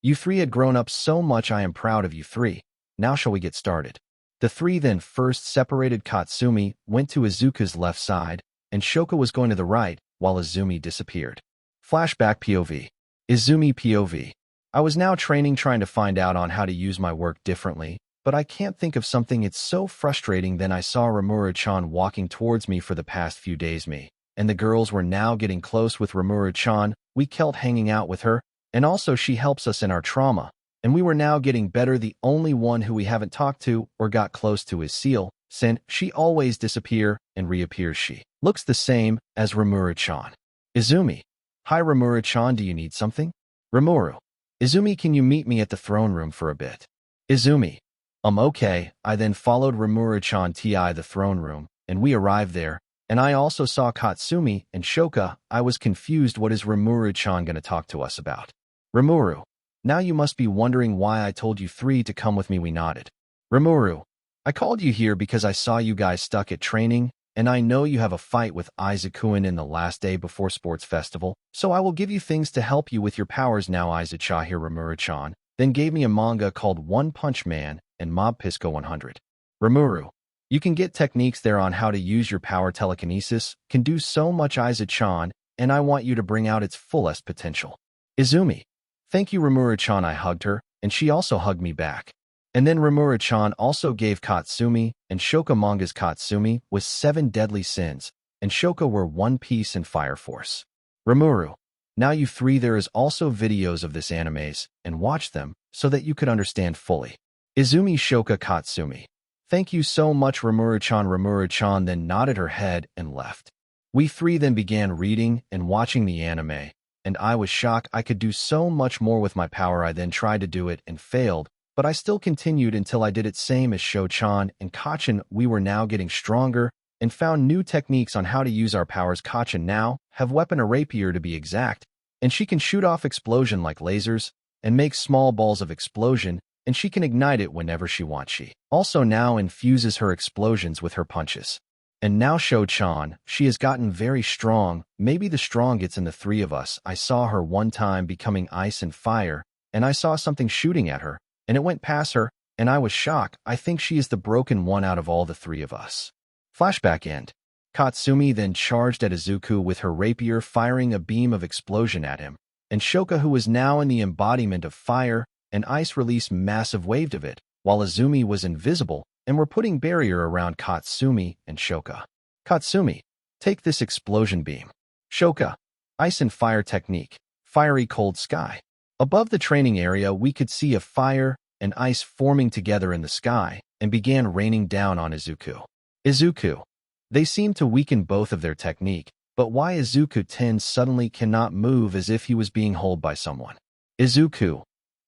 You 3 had grown up so much. I am proud of you 3. Now shall we get started? The 3 then first separated. Katsumi went to Izuku's left side, and Shoka was going to the right, while Izumi disappeared. Flashback POV. Izumi POV. I was now training, trying to find out on how to use my work differently, but I can't think of something. It's so frustrating. Then I saw Rimuru-chan walking towards me for the past few days. Me and the girls were now getting close with Rimuru-chan. We kept hanging out with her, And also she helps us in our trauma. And we were now getting better. The only one who we haven't talked to or got close to is Seal. Sin, she always disappear and reappears. She looks the same as Rimuru-chan. Izumi. Hi Rimuru-chan, do you need something? Rimuru. Izumi, can you meet me at the throne room for a bit? Izumi. Okay. I then followed Rimuru-chan to the throne room, and we arrived there, and I also saw Katsumi and Shoka. I was confused. What is Rimuru-chan gonna talk to us about? Rimuru. Now you must be wondering why I told you three to come with me. We nodded. Rimuru. I called you here because I saw you guys stuck at training, and I know you have a fight with Izuku in the last day before sports festival, so I will give you things to help you with your powers now. Izucha here Rimuru-chan then gave me a manga called One Punch Man and Mob Pisco 100. Rimuru. You can get techniques there on how to use your power. Telekinesis can do so much, Izuchan, and I want you to bring out its fullest potential. Izumi. Thank you Rimuru-chan. I hugged her, and she also hugged me back. And then Rimuru-chan also gave Katsumi and Shoka mangas. Katsumi was 7 Deadly Sins, and Shoka were One Piece and Fire Force. Rimuru. Now you three, there is also videos of this animes, and watch them so that you could understand fully. Izumi, Shoka, Katsumi. Thank you so much Rimuru-chan. Rimuru-chan then nodded her head and left. We three then began reading and watching the anime, and I was shocked. I could do so much more with my power. I then tried to do it and failed, but I still continued until I did it. Same as Sho-chan and Kachin, we were now getting stronger and found new techniques on how to use our powers. Kachin now have weapon, a rapier to be exact, and she can shoot off explosion like lasers and make small balls of explosion, and she can ignite it whenever she wants. She also now infuses her explosions with her punches. And now Sho-chan, she has gotten very strong, maybe the strongest in the three of us. I saw her one time becoming ice and fire, and I saw something shooting at her, and it went past her, and I was shocked. I think she is the broken one out of all the three of us. Flashback end. Katsumi then charged at Izuku with her rapier, firing a beam of explosion at him, and Shoka, who was now in the embodiment of fire and ice, released massive wave of it, while Izumi was invisible and were putting barrier around Katsumi and Shoka. Katsumi, take this explosion beam. Shoka, ice and fire technique, fiery cold sky. Above the training area, we could see a fire and ice forming together in the sky and began raining down on Izuku. Izuku. They seemed to weaken both of their technique, but why Izuku 10 suddenly cannot move as if he was being held by someone. Izuku.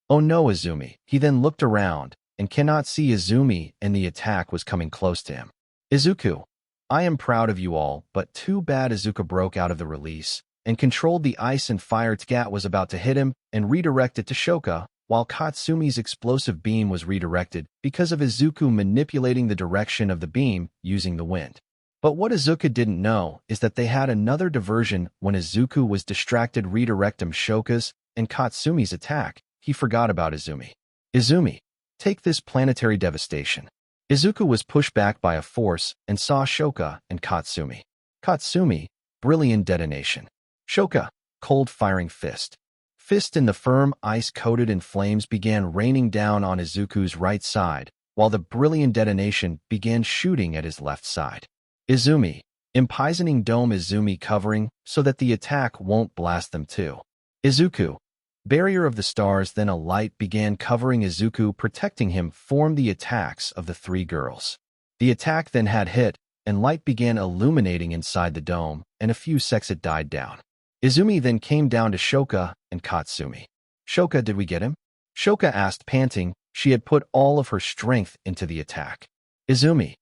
Oh no Izumi. He then looked around and cannot see Izumi, and the attack was coming close to him. Izuku. I am proud of you all, but too bad. Izuku broke out of the release and controlled the ice and fire. Tgat was about to hit him and redirect it to Shoka, while Katsumi's explosive beam was redirected because of Izuku manipulating the direction of the beam using the wind. But what Izuku didn't know is that they had another diversion when Izuku was distracted redirecting Shoka's and Katsumi's attack. He forgot about Izumi. Izumi, take this planetary devastation. Izuku was pushed back by a force and saw Shoka and Katsumi. Katsumi, brilliant detonation. Shoka, cold firing fist. Fist in the firm ice coated in flames began raining down on Izuku's right side, while the brilliant detonation began shooting at his left side. Izumi, empoisoning dome. Izumi covering so that the attack won't blast them too. Izuku, barrier of the stars. Then a light began covering Izuku, protecting him, formed the attacks of the three girls. The attack then had hit, and light began illuminating inside the dome, and a few seconds it died down. Izumi then came down to Shoka and Katsumi. Shoka, did we get him? Shoka asked, panting. She had put all of her strength into the attack. Izumi,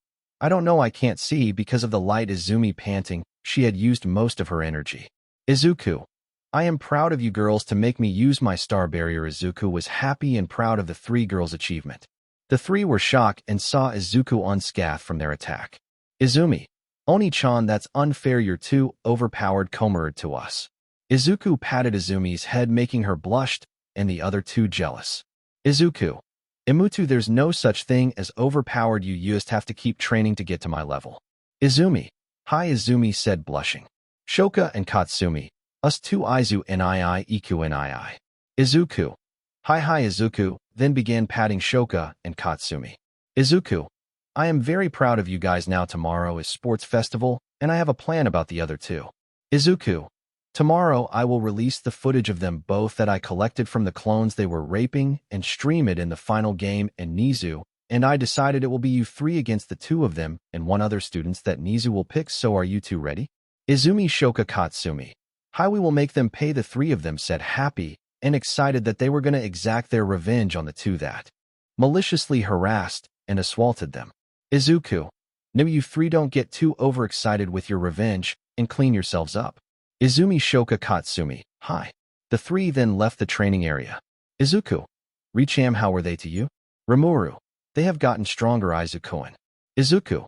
I don't know, I can't see because of the light. Izumi panting, she had used most of her energy. Izuku, I am proud of you girls to make me use my star barrier. Izuku was happy and proud of the three girls' achievement. The three were shocked and saw Izuku unscathed from their attack. Izumi, Oni-chan, that's unfair, you're too overpowered. Komaru to us. Izuku patted Izumi's head, making her blushed, and the other two jealous. Izuku, Imutu, there's no such thing as overpowered, you just have to keep training to get to my level. Izumi, hi. Izumi said, blushing. Shoka and Katsumi, us two. Izu nii eq nii. Izuku, hi. Izuku then began patting Shoka and Katsumi. Izuku, I am very proud of you guys. Now tomorrow is sports festival, and I have a plan about the other two. Izuku, Tomorrow, I will release the footage of them both that I collected from the clones they were raping and stream it in the final game in Nizu, and I decided it will be you three against the two of them and one other students that Nizu will pick, so are you two ready? Izumi Shoka Katsumi. Hi, we will make them pay, the three of them said, happy and excited that they were going to exact their revenge on the two that maliciously harassed and assaulted them. Izuku. No, you three don't get too overexcited with your revenge and clean yourselves up. Izumi Shoka Katsumi. Hi. The three then left the training area. Izuku. Richam, how were they to you? Rimuru. They have gotten stronger, Izuku. Izuku.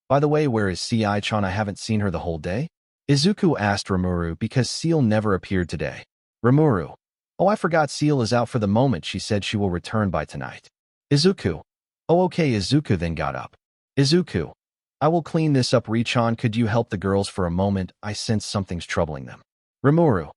By the way, where is Ci-chan? I haven't seen her the whole day. Izuku asked Rimuru because Seal never appeared today. Rimuru. Oh, I forgot, Seal is out for the moment. She said she will return by tonight. Izuku. Oh, okay. Izuku then got up. Izuku. I will clean this up. Richan, could you help the girls for a moment? I sense something's troubling them. Rimuru.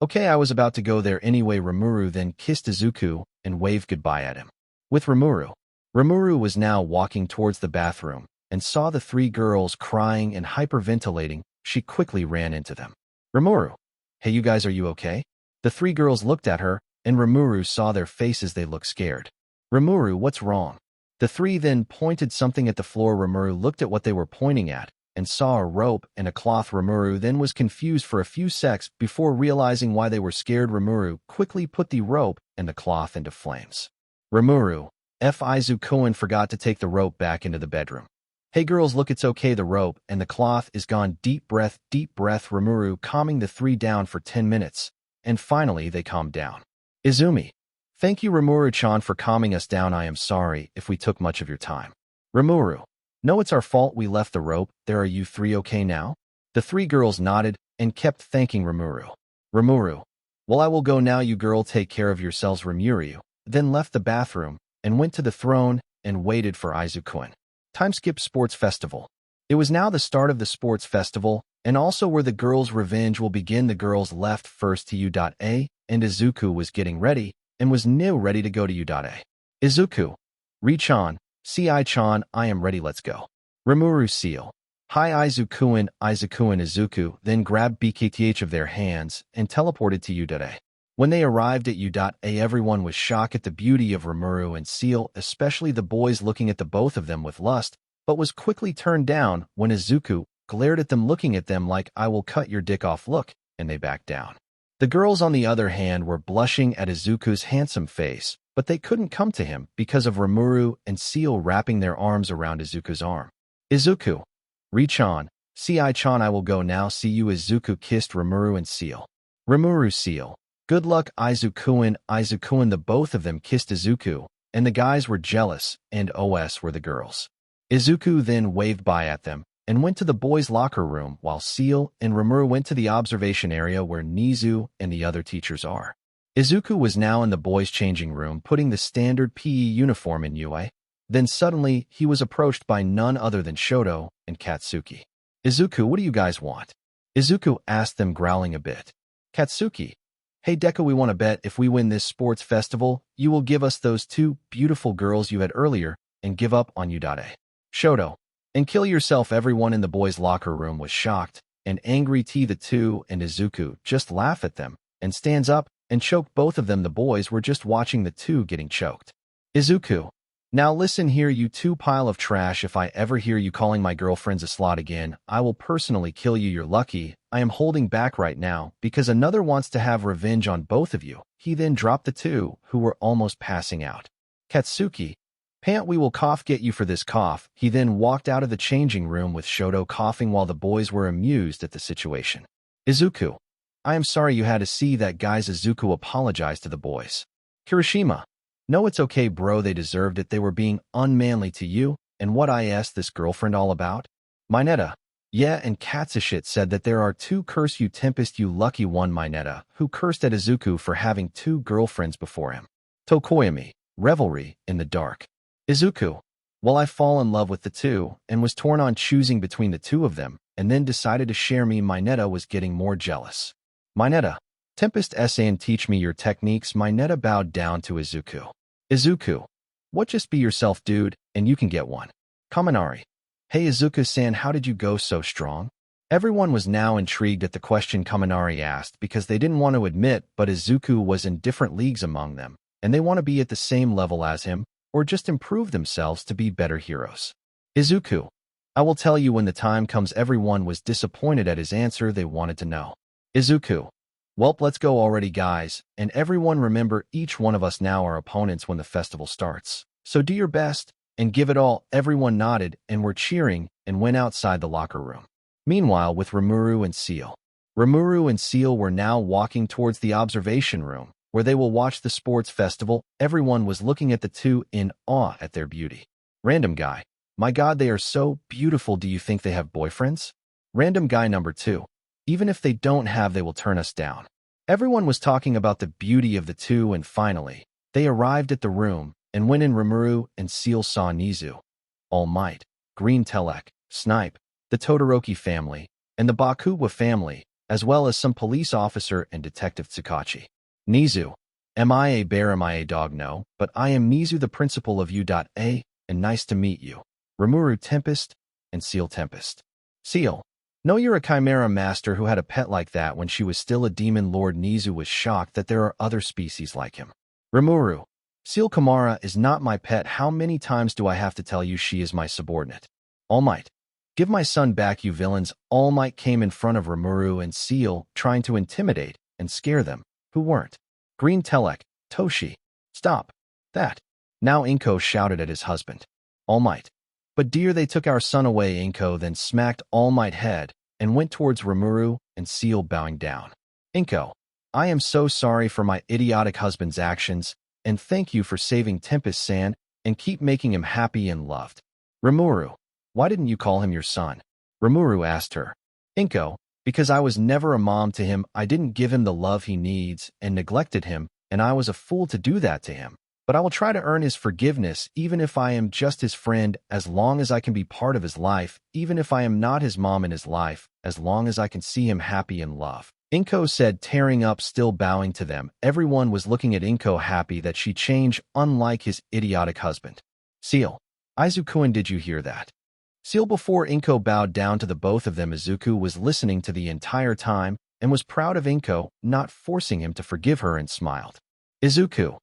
Okay, I was about to go there anyway. Rimuru then kissed Izuku and waved goodbye at him. With Rimuru. Rimuru was now walking towards the bathroom and saw the three girls crying and hyperventilating. She quickly ran into them. Rimuru. Hey, you guys, are you okay? The three girls looked at her, and Rimuru saw their faces. They looked scared. Rimuru, what's wrong? The three then pointed something at the floor. Rimuru looked at what they were pointing at and saw a rope and a cloth. Rimuru then was confused for a few seconds before realizing why they were scared. Rimuru quickly put the rope and the cloth into flames. Rimuru. Izuku forgot to take the rope back into the bedroom. Hey girls, look, it's okay. The rope and the cloth is gone. Deep breath, deep breath. Rimuru calming the three down for 10 minutes. And finally, they calmed down. Izumi. Thank you, Rimuru-chan, for calming us down. I am sorry if we took much of your time. Rimuru. No, it's our fault. We left the rope. There, are you three okay now? The three girls nodded and kept thanking Rimuru. Rimuru. Well, I will go now. You girl take care of yourselves. Rimuru then left the bathroom and went to the throne and waited for Izuku. Time skip. Sports Festival. It was now the start of the sports festival, and also where the girls' revenge will begin. The girls left first to U.A, and Izuku was getting ready and was now ready to go to U.A. Izuku. Richan. Ci-chan, I am ready, let's go. Rimuru. Seal. Hi, Izuku and Izuku then grabbed BKTH of their hands and teleported to U.A. When they arrived at U.A, everyone was shocked at the beauty of Rimuru and Seal, especially the boys, looking at the both of them with lust, but was quickly turned down when Izuku glared at them, looking at them like, I will cut your dick off look, and they backed down. The girls, on the other hand, were blushing at Izuku's handsome face, but they couldn't come to him because of Rimuru and Seal wrapping their arms around Izuku's arm. Izuku. Richan. Ci-chan, I will go now. See you. Izuku kissed Rimuru and Seal. Rimuru. Seal. Good luck, Izuku. The both of them kissed Izuku, and the guys were jealous, and OS were the girls. Izuku then waved bye at them and went to the boys' locker room, while Seal and Rimuru went to the observation area where Nizu and the other teachers are. Izuku was now in the boys' changing room, putting the standard PE uniform in UA. Then suddenly, he was approached by none other than Shoto and Katsuki. Izuku, what do you guys want? Izuku asked them, growling a bit. Katsuki. Hey Deku, we want to bet if we win this sports festival, you will give us those two beautiful girls you had earlier and give up on U.A. Shoto. And kill yourself. Everyone in the boys' locker room was shocked and angry. The two and Izuku just laugh at them and stands up and choke both of them. The boys were just watching the two getting choked. Izuku. Now listen here, you two pile of trash. If I ever hear you calling my girlfriends a slut again, I will personally kill you. You're lucky I am holding back right now because another wants to have revenge on both of you. He then dropped the two who were almost passing out. Katsuki. Pant, we will cough get you for this cough. He then walked out of the changing room with Shoto coughing while the boys were amused at the situation. Izuku. I am sorry you had to see that, guys. Izuku apologized to the boys. Kirishima. No, it's okay, bro. They deserved it. They were being unmanly to you. And what I asked this girlfriend all about? Mineta. Yeah, and Katsushit said that there are two. Curse you, Tempest, you lucky one. Mineta, who cursed at Izuku for having two girlfriends before him. Tokoyami. Revelry in the dark. Izuku. Well, I fall in love with the two and was torn on choosing between the two of them and then decided to share me. Mineta was getting more jealous. Mineta. Tempest essay and teach me your techniques. Mineta bowed down to Izuku. Izuku. What, just be yourself, dude, and you can get one. Kaminari. Hey Izuku-san, how did you go so strong? Everyone was now intrigued at the question Kaminari asked because they didn't want to admit but Izuku was in different leagues among them, and they want to be at the same level as him, or just improve themselves to be better heroes. Izuku, I will tell you when the time comes. Everyone was disappointed at his answer. They wanted to know. Izuku, welp, let's go already guys, and everyone remember each one of us now are opponents when the festival starts. So do your best, and give it all. Everyone nodded and were cheering and went outside the locker room. Meanwhile, with Rimuru and Seal. Rimuru and Seal were now walking towards the observation room, where they will watch the sports festival. Everyone was looking at the two in awe at their beauty. Random guy, my god, they are so beautiful. Do you think they have boyfriends? Random guy number 2, even if they don't have, they will turn us down. Everyone was talking about the beauty of the two, and finally, they arrived at the room, and when in Rimuru and Seal saw Nizu, All Might, Green Telek, Snipe, the Todoroki family, and the Bakuwa family, as well as some police officer and Detective Tsukachi. Nizu, am I a bear? Am I a dog? No, but I am Nizu, the principal of U.A, and nice to meet you. Rimuru Tempest and Seal Tempest. Seal, no, you're a chimera master who had a pet like that when she was still a demon lord. Nizu was shocked that there are other species like him. Rimuru, Seal Kamara is not my pet. How many times do I have to tell you she is my subordinate? All Might, give my son back, you villains. All Might came in front of Rimuru and Seal, trying to intimidate and scare them, who weren't. Green Telek, Toshi, stop that. Now Inko shouted at his husband. All Might, but dear, they took our son away. Inko then smacked All Might head and went towards Rimuru and Seal, bowing down. Inko, I am so sorry for my idiotic husband's actions, and thank you for saving Tempest-san, and keep making him happy and loved. Rimuru, why didn't you call him your son? Rimuru asked her. Inko, because I was never a mom to him. I didn't give him the love he needs and neglected him, and I was a fool to do that to him. But I will try to earn his forgiveness, even if I am just his friend, as long as I can be part of his life, even if I am not his mom in his life, as long as I can see him happy and love. Inko said, tearing up, still bowing to them. Everyone was looking at Inko, happy that she changed, unlike his idiotic husband. Seal, Izuku-kun, did you hear that? Seal, before Inko bowed down to the both of them, Izuku was listening to the entire time and was proud of Inko, not forcing him to forgive her, and smiled. Izuku,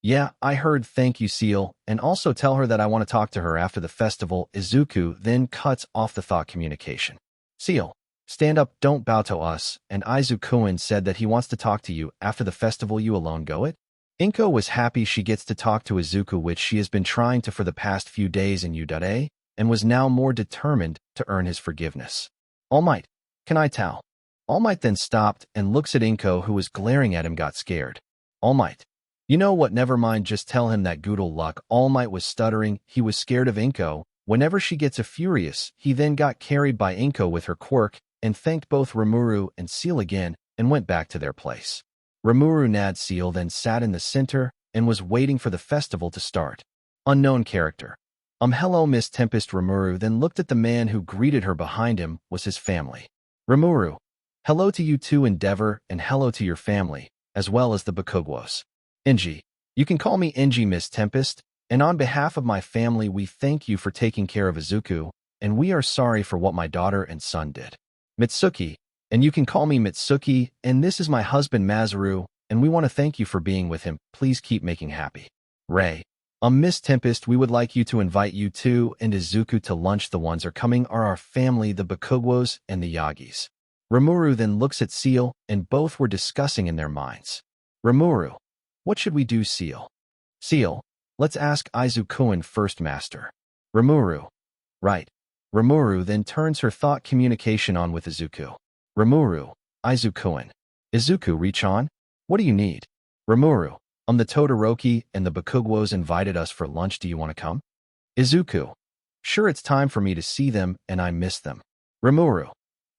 yeah, I heard. Thank you, Seal, and also tell her that I want to talk to her after the festival. Izuku then cuts off the thought communication. Seal, stand up, don't bow to us, and Izuku-kun said that he wants to talk to you after the festival. You alone go it? Inko was happy she gets to talk to Izuku, which she has been trying to for the past few days in U.A, and was now more determined to earn his forgiveness. All Might, can I tell? All Might then stopped and looks at Inko, who was glaring at him, got scared. All Might, you know what, never mind, just tell him that. Good luck. All Might was stuttering. He was scared of Inko. Whenever she gets a furious, he then got carried by Inko with her quirk, and thanked both Rimuru and Seal again, and went back to their place. Rimuru Nad Seal then sat in the center, and was waiting for the festival to start. Unknown character. Hello, Miss Tempest. Rimuru then looked at the man who greeted her. Behind him was his family. Rimuru, hello to you too, Endeavor, and hello to your family, as well as the Bakugwas. Enji, you can call me Enji, Miss Tempest, and on behalf of my family, we thank you for taking care of Izuku, and we are sorry for what my daughter and son did. Mitsuki, and you can call me Mitsuki, and this is my husband Masaru, and we want to thank you for being with him. Please keep making happy. Ray, Miss Tempest, we would like you to invite you too and Izuku to lunch. The ones are coming are our family, the Bakugwas and the Yagis. Rimuru then looks at Seal, and both were discussing in their minds. Rimuru, what should we do? Seal, let's ask Izuku-kun first, Master. Rimuru, right. Rimuru then turns her thought communication on with Izuku. Rimuru, Izuku-kun. Izuku, reach on. What do you need? Rimuru, the Todoroki and the Bakugwas invited us for lunch. Do you want to come? Izuku, sure, it's time for me to see them, and I miss them. Rimuru,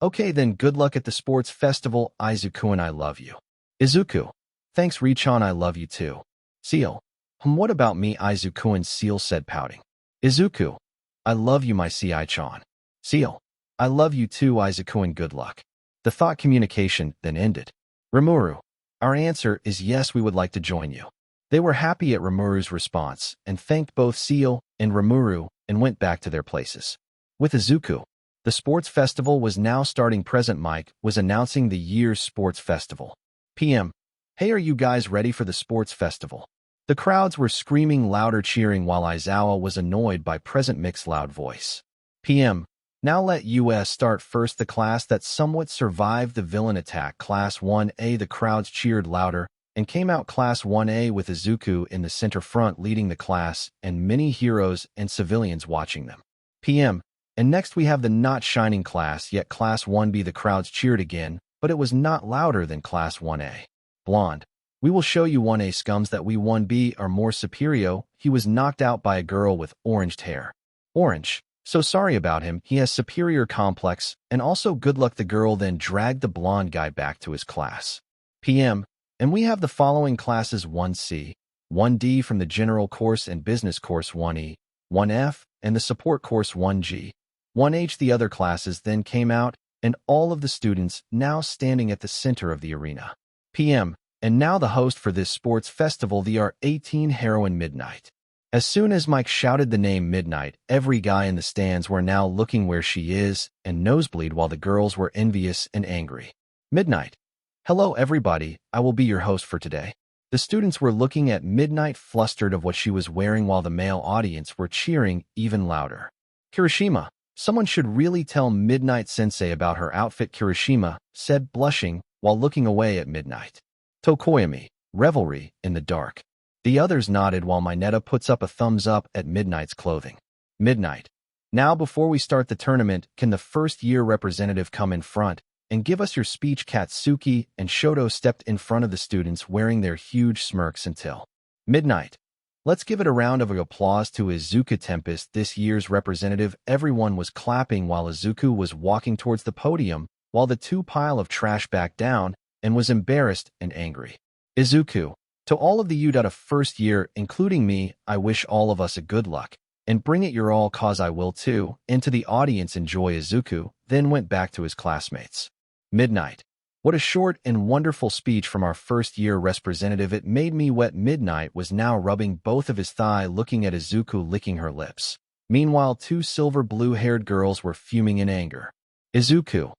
okay then, good luck at the sports festival. Izuku-kun, I love you. Izuku, thanks. Richon, I love you too. Seal, what about me? Izuku-kun, Seal said, pouting. Izuku, I love you, my Ci-chan. Seal, I love you too. Izuku-kun, good luck. The thought communication then ended. Rimuru, our answer is yes, we would like to join you. They were happy at Rimuru's response and thanked both Seal and Rimuru and went back to their places. With Izuku, The sports festival was now starting. Present Mike was announcing the year's sports festival. PM. Hey, are you guys ready for the sports festival? The crowds were screaming louder, cheering, while Aizawa was annoyed by Present Mike's loud voice. PM. Now let us start first. The class that somewhat survived the villain attack, Class 1A. The crowds cheered louder and came out. Class 1A with Izuku in the center front leading the class and many heroes and civilians watching them. PM. And next we have the not shining class yet, Class 1B. The crowds cheered again, but it was not louder than Class 1A. Blonde. We will show you 1A scums that we 1B are more superior. He was knocked out by a girl with oranged hair. Orange. So sorry about him, he has superior complex, and also good luck. The girl then dragged the blonde guy back to his class. PM. And we have the following classes: 1C, 1D from the general course and business course, 1E, 1F, and the support course, 1G, 1H. The other classes then came out, and all of the students now standing at the center of the arena. PM. And now the host for this sports festival, the R18 heroine Midnight. As soon as Mike shouted the name Midnight, every guy in the stands were now looking where she is, and nosebleed, while the girls were envious and angry. Midnight. Hello everybody, I will be your host for today. The students were looking at Midnight, flustered of what she was wearing, while the male audience were cheering even louder. Kirishima. Someone should really tell Midnight Sensei about her outfit, Kirishima said, blushing, while looking away at Midnight. Tokoyami. Revelry in the dark. The others nodded while Mineta puts up a thumbs up at Midnight's clothing. Midnight. Now before we start the tournament, can the first-year representative come in front and give us your speech? Katsuki and Shoto stepped in front of the students wearing their huge smirks until Midnight. Let's give it a round of applause to Rimuru Tempest, this year's representative. Everyone was clapping while Izuku was walking towards the podium, while the two pile of trash back down and was embarrassed and angry. Izuku. To all of the U.A first year, including me, I wish all of us a good luck, and bring it your all, cause I will too. And to the audience, enjoy. Izuku then went back to his classmates. Midnight. What a short and wonderful speech from our first-year representative. It made me wet. Midnight was now rubbing both of his thigh, looking at Izuku, licking her lips. Meanwhile, two silver blue-haired girls were fuming in anger. Izuku.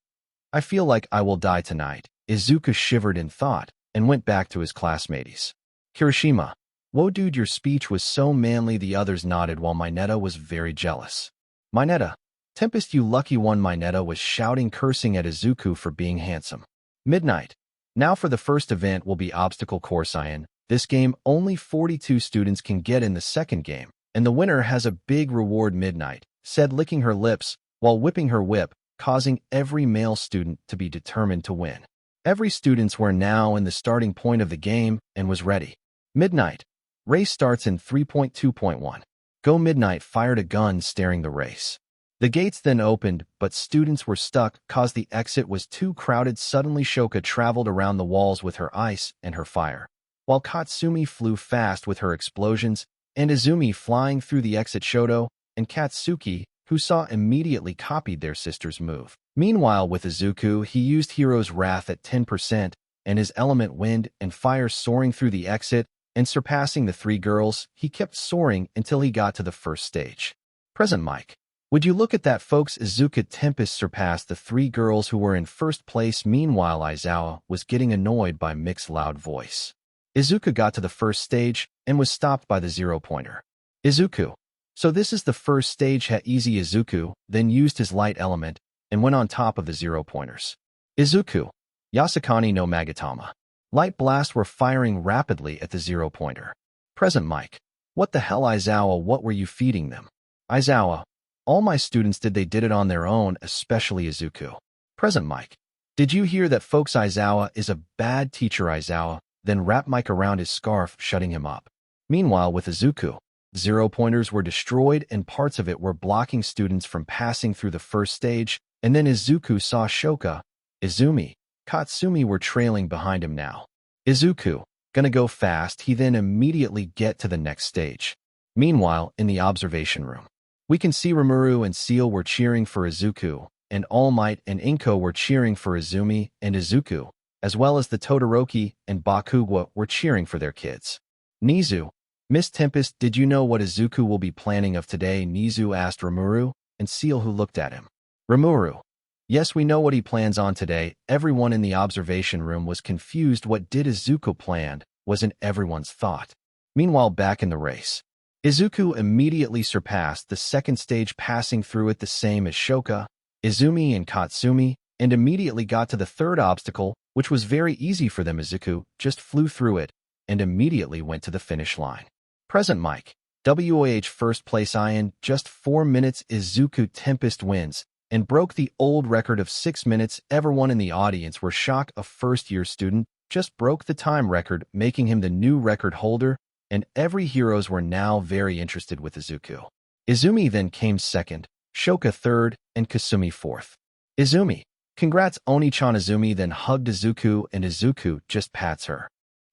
I feel like I will die tonight. Izuku shivered in thought and went back to his classmates. Kirishima. Whoa dude, your speech was so manly. The others nodded while Mineta was very jealous. Mineta. Tempest, you lucky one. Mineta was shouting, cursing at Izuku for being handsome. Midnight. Now for the first event will be obstacle course iron. This game only 42 students can get in the second game, and the winner has a big reward. Midnight said, licking her lips while whipping her whip, causing every male student to be determined to win. Every students were now in the starting point of the game and was ready. Midnight. Race starts in 3.2.1. Go. Midnight fired a gun, staring the race. The gates then opened, but students were stuck cause the exit was too crowded. Suddenly Shoka traveled around the walls with her ice and her fire, while Katsumi flew fast with her explosions, and Izumi flying through the exit. Shoto and Katsuki, who saw, immediately copied their sister's move. Meanwhile, with Izuku, he used Hero's Wrath at 10% and his element Wind and Fire, soaring through the exit and surpassing the three girls. He kept soaring until he got to the first stage. Present Mike. Would you look at that, folks? Rimuru Tempest surpassed the three girls who were in first place. Meanwhile, Aizawa was getting annoyed by Mick's loud voice. Izuku got to the first stage and was stopped by the 0-pointer. Izuku. So this is the first stage. Easy. Izuku then used his light element and went on top of the 0-pointers. Izuku. Yasukani no Magatama. Light blasts were firing rapidly at the 0-pointer. Present Mike. What the hell, Aizawa? What were you feeding them? Aizawa. All my students did. They did it on their own, especially Izuku. Present Mike. Did you hear that, folks? Aizawa is a bad teacher. Aizawa then wrapped Mike around his scarf, shutting him up. Meanwhile, with Izuku, 0-pointers were destroyed and parts of it were blocking students from passing through the first stage, and then Izuku saw Shoka, Izumi, Katsumi were trailing behind him now. Izuku, gonna go fast. He then immediately get to the next stage. Meanwhile, in the observation room, we can see Rimuru and Seal were cheering for Izuku, and All Might and Inko were cheering for Izumi and Izuku, as well as the Todoroki and Bakugwa were cheering for their kids. Nizu. Miss Tempest, did you know what Izuku will be planning of today? Nizu asked Rimuru and Seal, who looked at him. Rimuru. Yes, we know what he plans on today. Everyone in the observation room was confused. What did Izuku plan wasn't everyone's thought. Meanwhile, back in the race, Izuku immediately surpassed the second stage, passing through it the same as Shoka, Izumi, and Katsumi, and immediately got to the third obstacle, which was very easy for them. Izuku just flew through it and immediately went to the finish line. Present Mike. WOH first place in just 4 minutes. Rimuru Tempest wins and broke the old record of 6 minutes. Everyone in the audience were shocked. A first-year student just broke the time record, making him the new record holder, and every heroes were now very interested with Izuku. Izumi then came second, Shoka third, and Kasumi fourth. Izumi. Congrats, Oni-chan. Izumi then hugged Izuku, and Izuku just pats her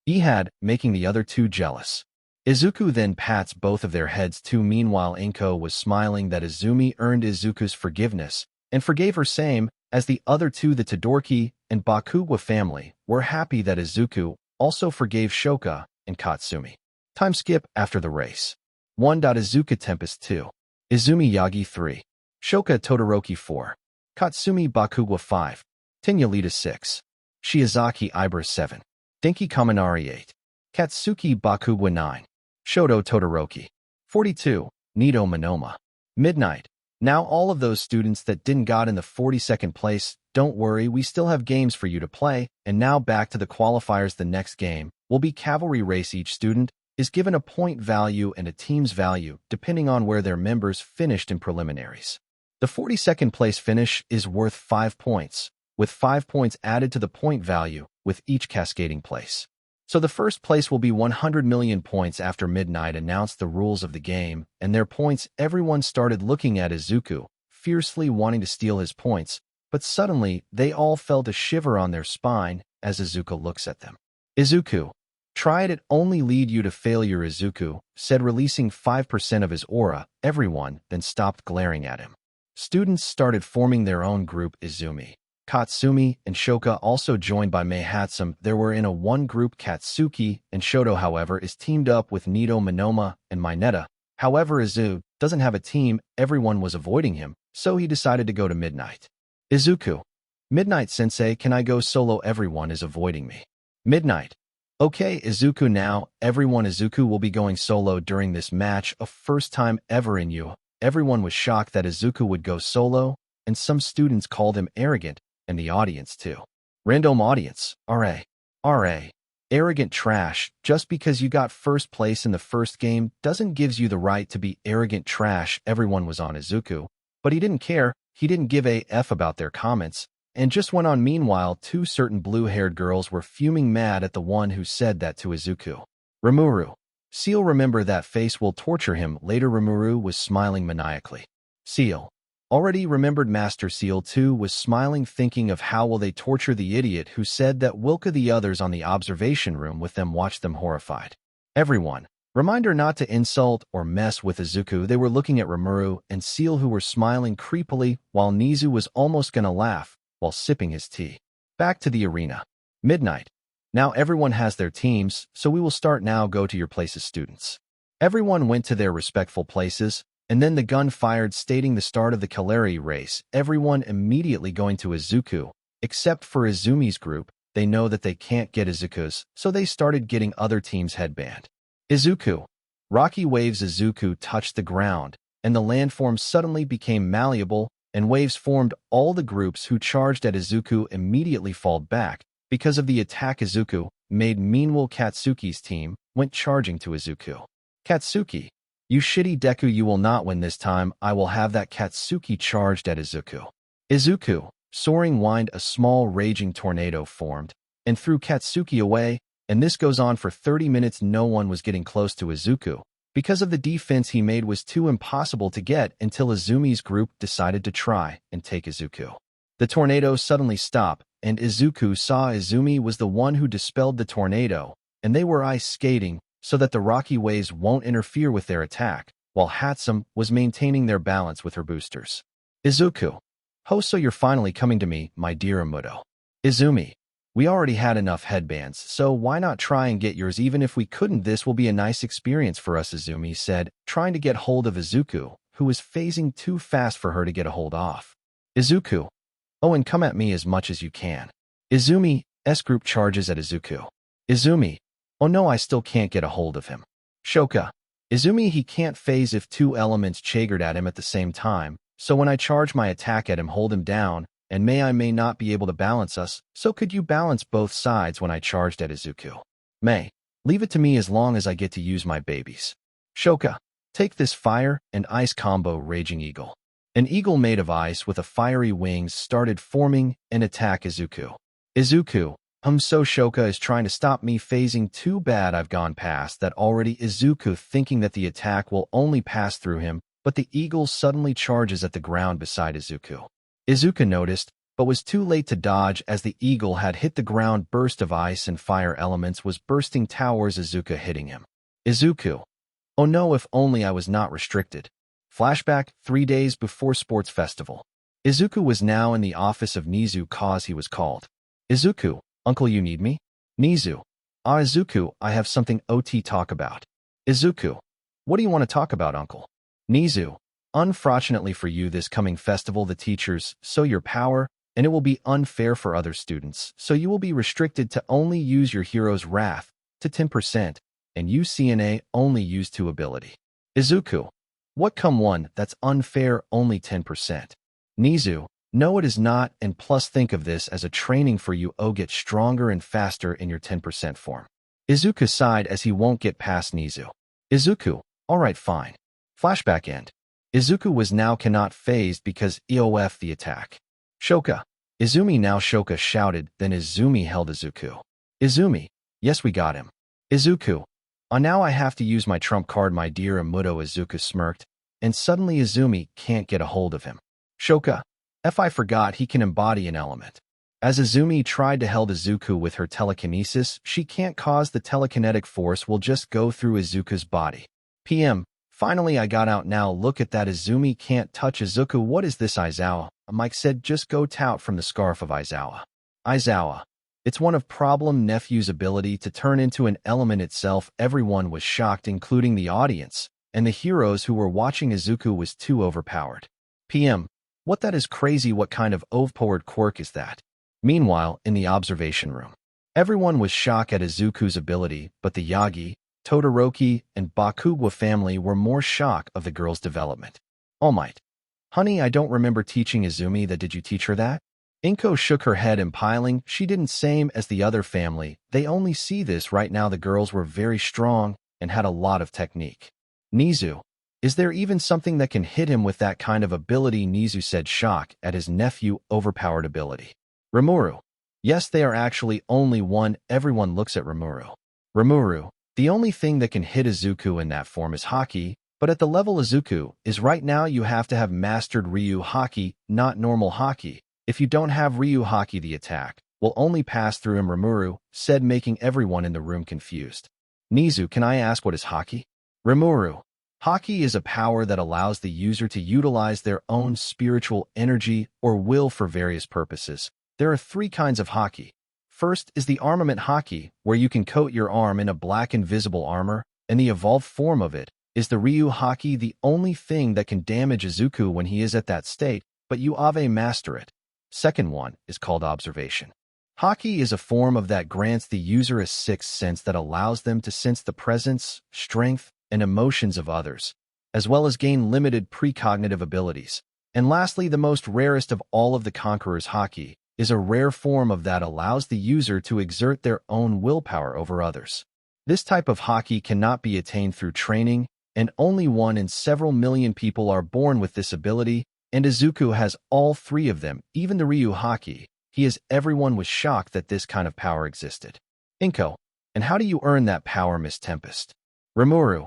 head, making the other two jealous. Izuku then pats both of their heads too. Meanwhile, Inko was smiling that Izumi earned Izuku's forgiveness and forgave her, same as the other two. The Todoroki and Bakuwa family were happy that Izuku also forgave Shoka and Katsumi. Time skip after the race. 1. Izuku Tempest 2. Izumi Yagi 3. Shoka Todoroki 4. Katsumi Bakuwa 5. Tinyalita 6. Shiozaki Ibra 7. Denki Kaminari 8. Katsuki Bakuwa 9. Shoto Todoroki. 42. Nito Monoma. Midnight. Now all of those students that didn't got in the 42nd place, don't worry, we still have games for you to play. And now back to the qualifiers. The next game will be cavalry race. Each student is given a point value and a team's value, depending on where their members finished in preliminaries. The 42nd place finish is worth 5 points, with 5 points added to the point value with each cascading place. So the first place will be 100 million points. After Midnight announced the rules of the game and their points, everyone started looking at Izuku, fiercely wanting to steal his points, but suddenly they all felt a shiver on their spine as Izuku looks at them. Izuku. Try it only lead you to failure, Izuku said, releasing 5% of his aura. Everyone then stopped glaring at him. Students started forming their own group. Izumi, Katsumi, and Shoka also joined by Meihatsum. There were in a one group. Katsuki and Shoto, however, is teamed up with Nito Monoma and Mineta. However, Izuku doesn't have a team. Everyone was avoiding him, so he decided to go to Midnight. Izuku. Midnight Sensei, can I go solo? Everyone is avoiding me. Midnight. Okay, Izuku now. Everyone, Izuku will be going solo during this match, a first time ever in you. Everyone was shocked that Izuku would go solo, and some students called him arrogant, and the audience too. Random audience. RA. Arrogant trash. Just because you got first place in the first game doesn't gives you the right to be arrogant trash. Everyone was on Izuku, but he didn't care. He didn't give a F about their comments, and just went on. Meanwhile, two certain blue-haired girls were fuming mad at the one who said that to Izuku. Rimuru. Seal, remember that face will torture him later. Rimuru was smiling maniacally. Seal. Already remembered. Master Seal too was smiling, thinking of how will they torture the idiot who said that. Wilka. The others on the observation room with them watched them horrified. Everyone. Reminder not to insult or mess with Izuku. They were looking at Rimuru and Seal, who were smiling creepily, while Nizu was almost gonna laugh while sipping his tea. Back to the arena. Midnight. Now everyone has their teams, so we will start now. Go to your places, students. Everyone went to their respectful places, and then the gun fired, stating the start of the cavalry race. Everyone immediately going to Izuku, except for Izumi's group. They know that they can't get Izuku's, so they started getting other teams' headband. Izuku. Rocky waves. Izuku touched the ground, and the landform suddenly became malleable, and waves formed. All the groups who charged at Izuku immediately falled back because of the attack Izuku made. Meanwhile, Katsuki's team went charging to Izuku. Katsuki. You shitty Deku, you will not win this time. I will have that. Katsuki charged at Izuku. Izuku. Soaring wind. A small raging tornado formed and threw Katsuki away, and this goes on for 30 minutes. No one was getting close to Izuku because of the defense he made was too impossible to get, until Izumi's group decided to try and take Izuku. The tornado suddenly stopped, and Izuku saw Izumi was the one who dispelled the tornado, and they were ice skating so that the rocky waves won't interfere with their attack, while Hatsum was maintaining their balance with her boosters. Izuku. Oh, so you're finally coming to me, my dear Amuto. Izumi. We already had enough headbands, so why not try and get yours? Even if we couldn't, this will be a nice experience for us, Izumi said, trying to get hold of Izuku, who was phasing too fast for her to get a hold of. Izuku. Oh, and come at me as much as you can. Izumi. S group charges at Izuku. Izumi. Oh no, I still can't get a hold of him. Shoka. Izumi, he can't phase if two elements chaggered at him at the same time, so when I charge my attack at him, hold him down, and I may not be able to balance us, so could you balance both sides when I charged at Izuku? May. Leave it to me as long as I get to use my babies. Shoka. Take this fire and ice combo. Raging Eagle. An eagle made of ice with a fiery wings started forming and attack Izuku. Izuku. So Shoka is trying to stop me phasing. Too bad I've gone past that already. Izuku, thinking that the attack will only pass through him, but the eagle suddenly charges at the ground beside Izuku. Izuku noticed, but was too late to dodge as the eagle had hit the ground. Burst of ice and fire elements was bursting towards Izuku, hitting him. Izuku. Oh no, if only I was not restricted. Flashback, 3 days before sports festival. Izuku was now in the office of Nizu cause he was called. Izuku. Uncle, you need me? Nizu. Izuku, I have something OT talk about. Izuku. What do you want to talk about, uncle? Nizu. Unfortunately for you, this coming festival the teachers so your power, and it will be unfair for other students, so you will be restricted to only use your hero's wrath to 10%, and you CNA only use 2 ability. Izuku. What come one, that's unfair, only 10%. Nizu. No, it is not, and plus think of this as a training for you. Oh, get stronger and faster in your 10% form. Izuku sighed as he won't get past Nizu. Izuku. Alright, fine. Flashback end. Izuku was now cannot phased because EOF the attack. Shoka. Izumi. Now Shoka shouted, then Izumi held Izuku. Izumi. Yes, we got him. Izuku. Now I have to use my trump card, my dear Amuto. Izuku smirked, and suddenly Izumi can't get a hold of him. Shoka. I forgot he can embody an element. As Izumi tried to hold Izuku with her telekinesis, she can't cause the telekinetic force will just go through Izuku's body. PM. Finally I got out. Now look at that. Izumi can't touch Izuku. What is this, Aizawa? Mike said just go tout from the scarf of Aizawa. Aizawa. It's one of problem nephew's ability to turn into an element itself. Everyone was shocked, including the audience, and the heroes who were watching. Izuku was too overpowered. PM. What, that is crazy. What kind of overpowered quirk is that? Meanwhile, in the observation room, everyone was shocked at Izuku's ability, but the Yagi, Todoroki, and Bakugwa family were more shocked of the girl's development. All Might. Honey, I don't remember teaching Izumi that. Did you teach her that? Inko shook her head, impiling. She didn't, same as the other family. They only see this right now. The girls were very strong and had a lot of technique. Nizu. Is there even something that can hit him with that kind of ability? Nizu said, shocked at his nephew overpowered ability. Rimuru. Yes, they are actually only one. Everyone looks at Rimuru. Rimuru. The only thing that can hit Izuku in that form is Haki, but at the level Izuku is right now you have to have mastered Ryu Haki, not normal Haki. If you don't have Ryu Haki, the attack will only pass through him. Rimuru said, making everyone in the room confused. Nizu, can I ask what is Haki? Rimuru. Haki is a power that allows the user to utilize their own spiritual energy or will for various purposes. There are 3 kinds of Haki. First is the armament Haki, where you can coat your arm in a black invisible armor, and the evolved form of it is the Ryu Haki, the only thing that can damage Izuku when he is at that state, but you Ave master it. Second one is called observation. Haki is a form of that grants the user a 6th sense that allows them to sense the presence, strength, and emotions of others, as well as gain limited precognitive abilities. And lastly, the most rarest of all of the Conqueror's Haki is a rare form of that allows the user to exert their own willpower over others. This type of Haki cannot be attained through training, and only 1 in several million people are born with this ability, and Izuku has all 3 of them, even the Ryu Haki. Everyone was shocked that this kind of power existed. Inko. And how do you earn that power, Miss Tempest? Rimuru.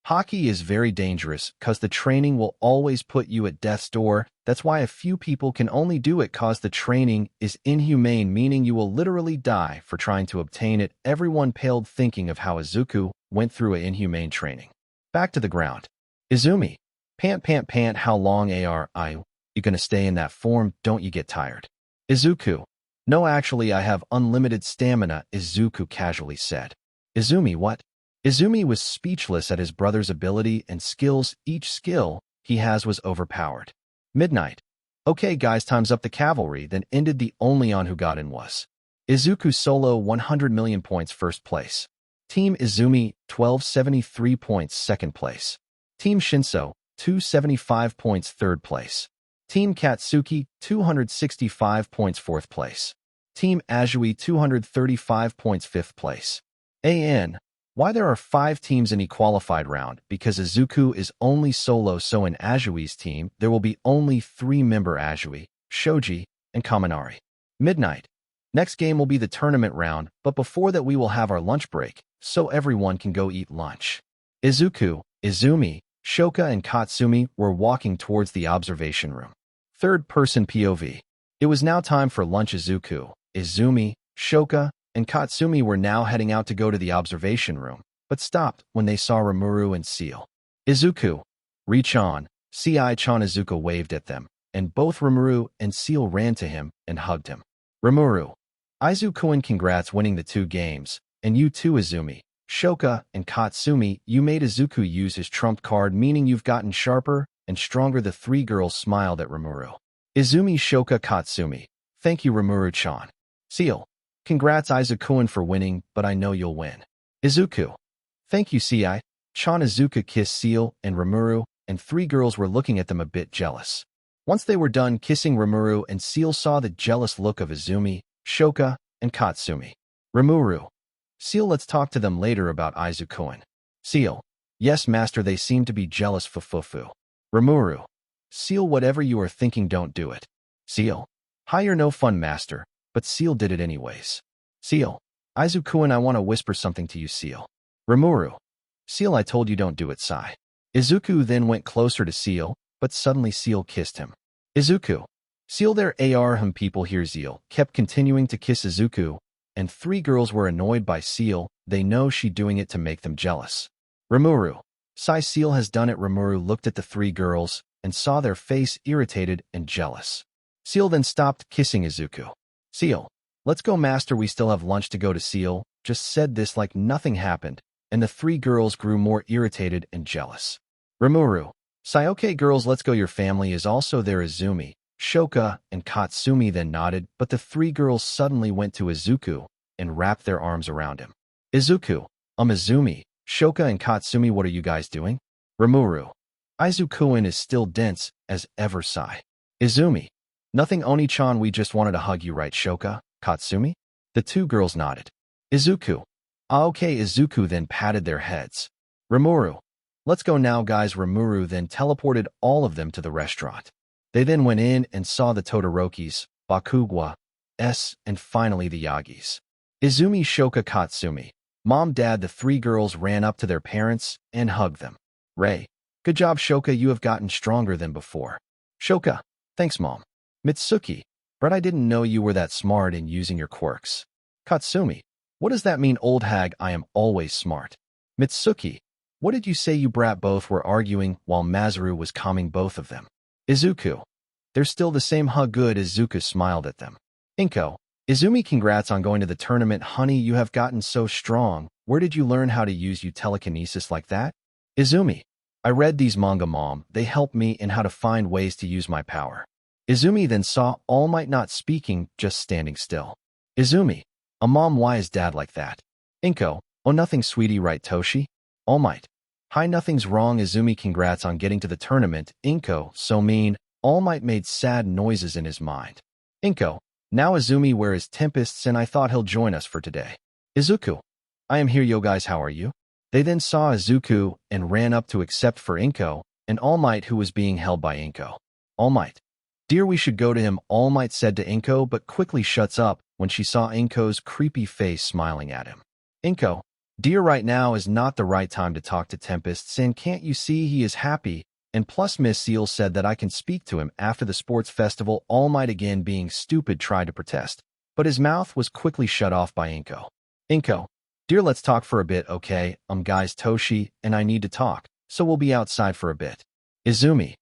Haki is very dangerous, cause the training will always put you at death's door. That's why a few people can only do it, cause the training is inhumane, meaning you will literally die for trying to obtain it. Everyone paled, thinking of how Izuku went through an inhumane training. Back to the ground. Izumi. Pant, how long are you gonna stay in that form? Don't you get tired? Izuku. No, actually I have unlimited stamina, Izuku casually said. Izumi, what? Izumi was speechless at his brother's ability and skills. Each skill he has was overpowered. Midnight. Okay guys, time's up. The cavalry then ended. The only on who got in was Izuku solo 100 million points first place. Team Izumi 1273 points second place. Team Shinso 275 points third place. Team Katsuki 265 points fourth place. Team Azui 235 points fifth place. Why there are 5 teams in a qualified round? Because Izuku is only solo, so in Azui's team, there will be only 3-member Azui, Shoji, and Kaminari. Midnight. Next game will be the tournament round, but before that we will have our lunch break, so everyone can go eat lunch. Izuku, Izumi, Shoka, and Katsumi were walking towards the observation room. Third-person POV. It was now time for lunch. Izuku, Izumi, Shoka, and Katsumi were now heading out to go to the observation room, but stopped when they saw Rimuru and Seal. Izuku, Ri-chan, Ci-chan. Izuku waved at them, and both Rimuru and Seal ran to him and hugged him. Rimuru, Izuku, congrats winning the 2 games, and you too Izumi, Shoka, and Katsumi, you made Izuku use his trump card, meaning you've gotten sharper and stronger. The 3 girls smiled at Rimuru. Izumi, Shoka, Katsumi, thank you Rimuru-chan. Seal, congrats Izuku for winning, but I know you'll win. Izuku, thank you Ci-chan. Izuku kissed Seal and Rimuru, and 3 girls were looking at them a bit jealous. Once they were done kissing, Rimuru and Seal saw the jealous look of Izumi, Shoka, and Katsumi. Rimuru, Seal, let's talk to them later about Izuku. Seal, yes master, they seem to be jealous. Fufufu. Rimuru, Seal, whatever you are thinking, don't do it. Seal, hi, you're no fun master, but Seal did it anyways. Seal, Izuku, I want to whisper something to you. Seal. Rimuru, Seal, I told you don't do it. Sigh. Izuku then went closer to Seal, but suddenly Seal kissed him. Izuku, Seal, there are people here. Seal kept continuing to kiss Izuku, and 3 girls were annoyed by Seal. They know she doing it to make them jealous. Rimuru, Sigh, Seal has done it. Rimuru looked at the 3 girls and saw their face irritated and jealous. Seal then stopped kissing Izuku. Seal, let's go master, we still have lunch to go to. Seal just said this like nothing happened, and the 3 girls grew more irritated and jealous. Rimuru, Sigh, okay girls, let's go, your family is also there. Izumi, Shoka, and Katsumi then nodded, but the 3 girls suddenly went to Izuku and wrapped their arms around him. Izuku, Izumi, Shoka, and Katsumi, what are you guys doing? Rimuru, Izuku is still dense as ever. Sigh. Izumi, nothing Oni-chan, we just wanted to hug you, right? Shoka, Katsumi? The 2 girls nodded. Izuku, okay. Izuku then patted their heads. Rimuru, let's go now guys. Rimuru then teleported all of them to the restaurant. They then went in and saw the Todorokis, Bakugwa, and finally the Yagis. Izumi, Shoka, Katsumi, Mom, Dad, the 3 girls ran up to their parents and hugged them. Ray, good job Shoka, you have gotten stronger than before. Shoka, thanks Mom. Mitsuki, Brett, I didn't know you were that smart in using your quirks. Katsumi, what does that mean? Old hag, I am always smart. Mitsuki, what did you say? You brat. Both were arguing while Masaru was calming both of them. Izuku, they're still the same. Hug. Good. Izuku smiled at them. Inko, Izumi, congrats on going to the tournament. Honey, you have gotten so strong. Where did you learn how to use telekinesis like that? Izumi, I read these manga Mom. They help me in how to find ways to use my power. Izumi then saw All Might not speaking, just standing still. Izumi, Mom, why is Dad like that? Inko, oh nothing sweetie, right Toshi? All Might, hi, nothing's wrong. Izumi, congrats on getting to the tournament. Inko, so mean. All Might made sad noises in his mind. Inko, now Izumi, where is Tempest? And I thought he'll join us for today. Izuku, I am here. Yo guys, how are you? They then saw Izuku and ran up to accept for Inko and All Might, who was being held by Inko. All Might, dear, we should go to him, All Might said to Inko, but quickly shuts up when she saw Inko's creepy face smiling at him. Inko, dear, right now is not the right time to talk to Tempest, and can't you see he is happy? And plus Miss Seal said that I can speak to him after the sports festival. All Might, again being stupid, tried to protest, but his mouth was quickly shut off by Inko. Inko, dear, let's talk for a bit, okay? Guys, Toshi and I need to talk, so we'll be outside for a bit. Izumi,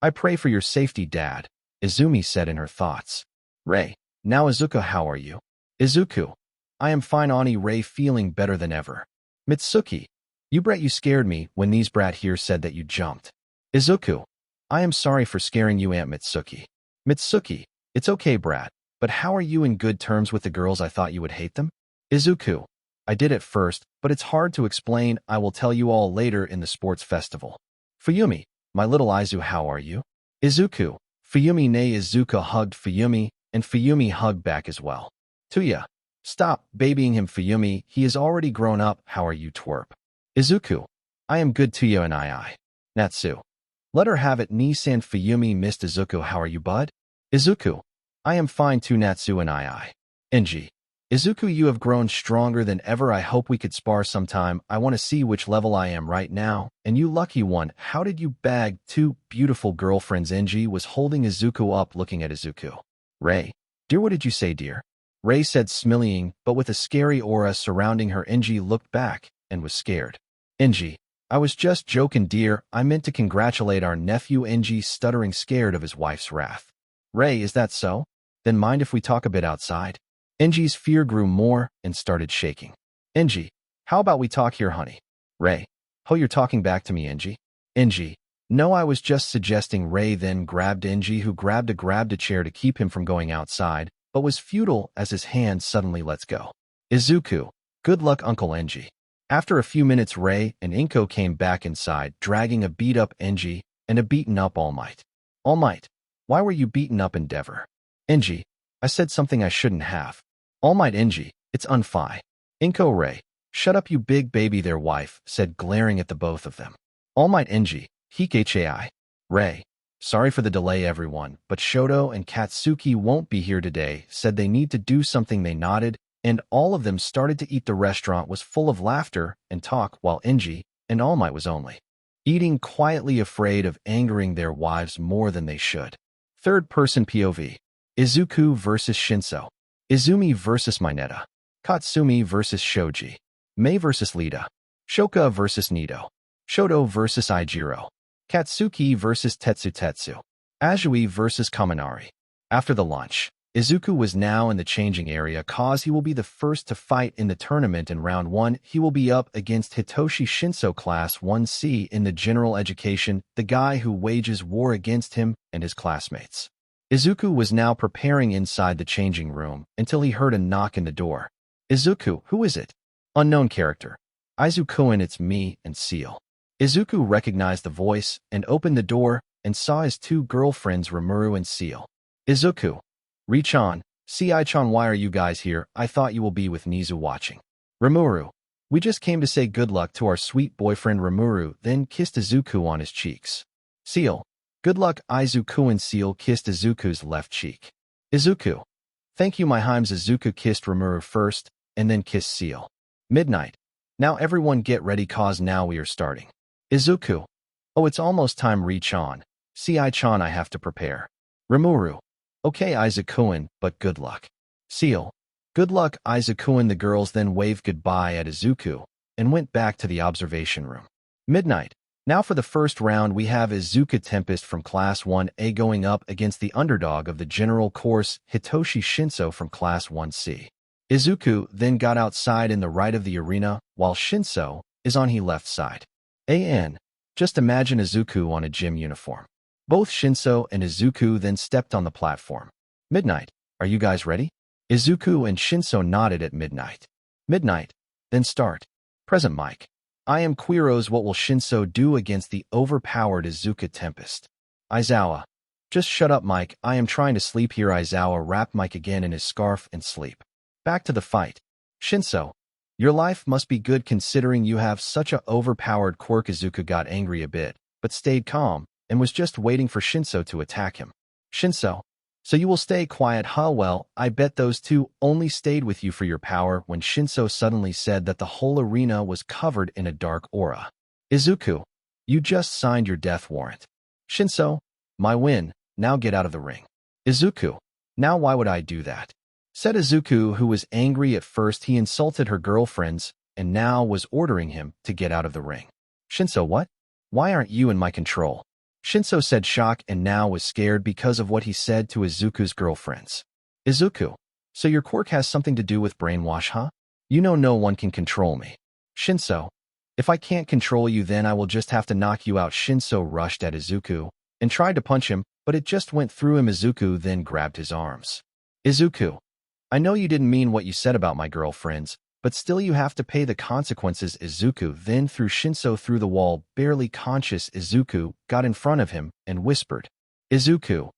I pray for your safety, Dad, Izumi said in her thoughts. Ray, now Izuku, how are you? Izuku, I am fine. Ani, Ray, feeling better than ever. Mitsuki, you brat, you scared me when these brat here said that you jumped. Izuku, I am sorry for scaring you, Aunt Mitsuki. Mitsuki, it's okay, brat, but how are you in good terms with the girls? I thought you would hate them? Izuku, I did at first, but it's hard to explain. I will tell you all later in the sports festival. Fuyumi, my little Izu, how are you? Izuku, Fuyumi nay Izuku hugged Fuyumi, and Fuyumi hugged back as well. Tuya, stop babying him, Fuyumi, he is already grown up. How are you, twerp? Izuku, I am good, Tuya and I. Natsu, let her have it. Ni-san, Fuyumi missed Izuku. How are you, bud? Izuku, I am fine too, Natsu and I. Enji, Izuku, you have grown stronger than ever. I hope we could spar sometime. I want to see which level I am right now. And you lucky one, how did you bag two beautiful girlfriends? Enji was holding Izuku up, looking at Izuku. Ray, dear, what did you say, dear? Ray said, smiling, but with a scary aura surrounding her. Enji looked back and was scared. Enji, I was just joking, dear. I meant to congratulate our nephew. Enji, stuttering, scared of his wife's wrath. Ray, is that so? Then mind if we talk a bit outside? Enji's fear grew more and started shaking. Enji, how about we talk here, honey? Ray, oh, you're talking back to me, Enji? Enji, no, I was just suggesting. Ray then grabbed Enji, who grabbed a chair to keep him from going outside, but was futile as his hand suddenly lets go. Izuku, good luck, Uncle Enji. After a few minutes, Ray and Inko came back inside, dragging a beat-up Enji and a beaten-up All Might. All Might, why were you beaten up, Endeavor? Enji, I said something I shouldn't have. All Might, Enji, it's unfi. Inko, Ray, shut up, you big baby, their wife said, glaring at the both of them. All Might, Enji, Hikachai. Ray, sorry for the delay, everyone, but Shoto and Katsuki won't be here today, said they need to do something. They nodded, and all of them started to eat. The restaurant was full of laughter and talk, while Enji and All Might was only eating quietly, afraid of angering their wives more than they should. Third-person POV. Izuku versus Shinso. Izumi versus Mineta. Katsumi versus Shoji. Mei versus Lita. Shoka versus Nito. Shoto versus Ijiro. Katsuki versus Tetsu. Azui versus Kaminari. After the launch, Izuku was now in the changing area cause he will be the first to fight in the tournament. In round 1, he will be up against Hitoshi Shinso, class 1C in the general education, the guy who wages war against him and his classmates. Izuku was now preparing inside the changing room until he heard a knock in the door. Izuku, who is it? Unknown character. Izuku-en, it's me and Seal. Izuku recognized the voice and opened the door and saw his two girlfriends, Rimuru and Seal. Izuku. Ri-chan, Si-chan, why are you guys here? I thought you will be with Nizu watching. Rimuru. We just came to say good luck to our sweet boyfriend. Rimuru then kissed Izuku on his cheeks. Seal. Good luck, Izuku, and Seal kissed Izuku's left cheek. Izuku. Thank you, my Himes. Izuku kissed Rimuru first and then kissed Seal. Midnight. Now everyone get ready cause now we are starting. Izuku. Oh, it's almost time. Ri-chan. Si-chan, I have to prepare. Rimuru. Okay, Izuku-en, but good luck. Seal. Good luck, Izuku-en. The girls then waved goodbye at Izuku and went back to the observation room. Midnight. Now for the first round we have Rimuru Tempest from class 1A going up against the underdog of the general course, Hitoshi Shinso from class 1C. Izuku then got outside in the right of the arena, while Shinso is on his left side. Just imagine Izuku on a gym uniform. Both Shinso and Izuku then stepped on the platform. Midnight, are you guys ready? Izuku and Shinso nodded at Midnight. Midnight, then start. Present mic. I am Quiros. What will Shinso do against the overpowered Rimuru Tempest? Aizawa. Just shut up, Mike. I am trying to sleep here. Aizawa wrapped Mike again in his scarf and sleep. Back to the fight. Shinso. Your life must be good considering you have such a overpowered quirk. Izuku got angry a bit, but stayed calm and was just waiting for Shinso to attack him. Shinso. So you will stay quiet, huh? Well, I bet those two only stayed with you for your power. When Shinso suddenly said that the whole arena was covered in a dark aura. Izuku. You just signed your death warrant. Shinso. My win. Now get out of the ring. Izuku. Now why would I do that? Said Izuku, who was angry at first. He insulted her girlfriends and now was ordering him to get out of the ring. Shinso, what? Why aren't you in my control? Shinso said, shocked, and now was scared because of what he said to Izuku's girlfriends. Izuku. So your quirk has something to do with brainwash, huh? You know no one can control me. Shinso. If I can't control you, then I will just have to knock you out. Shinso rushed at Izuku and tried to punch him, but it just went through him. Izuku then grabbed his arms. Izuku, I know you didn't mean what you said about my girlfriends, but still you have to pay the consequences. Izuku then threw Shinso through the wall. Barely conscious, Izuku got in front of him and whispered. Izuku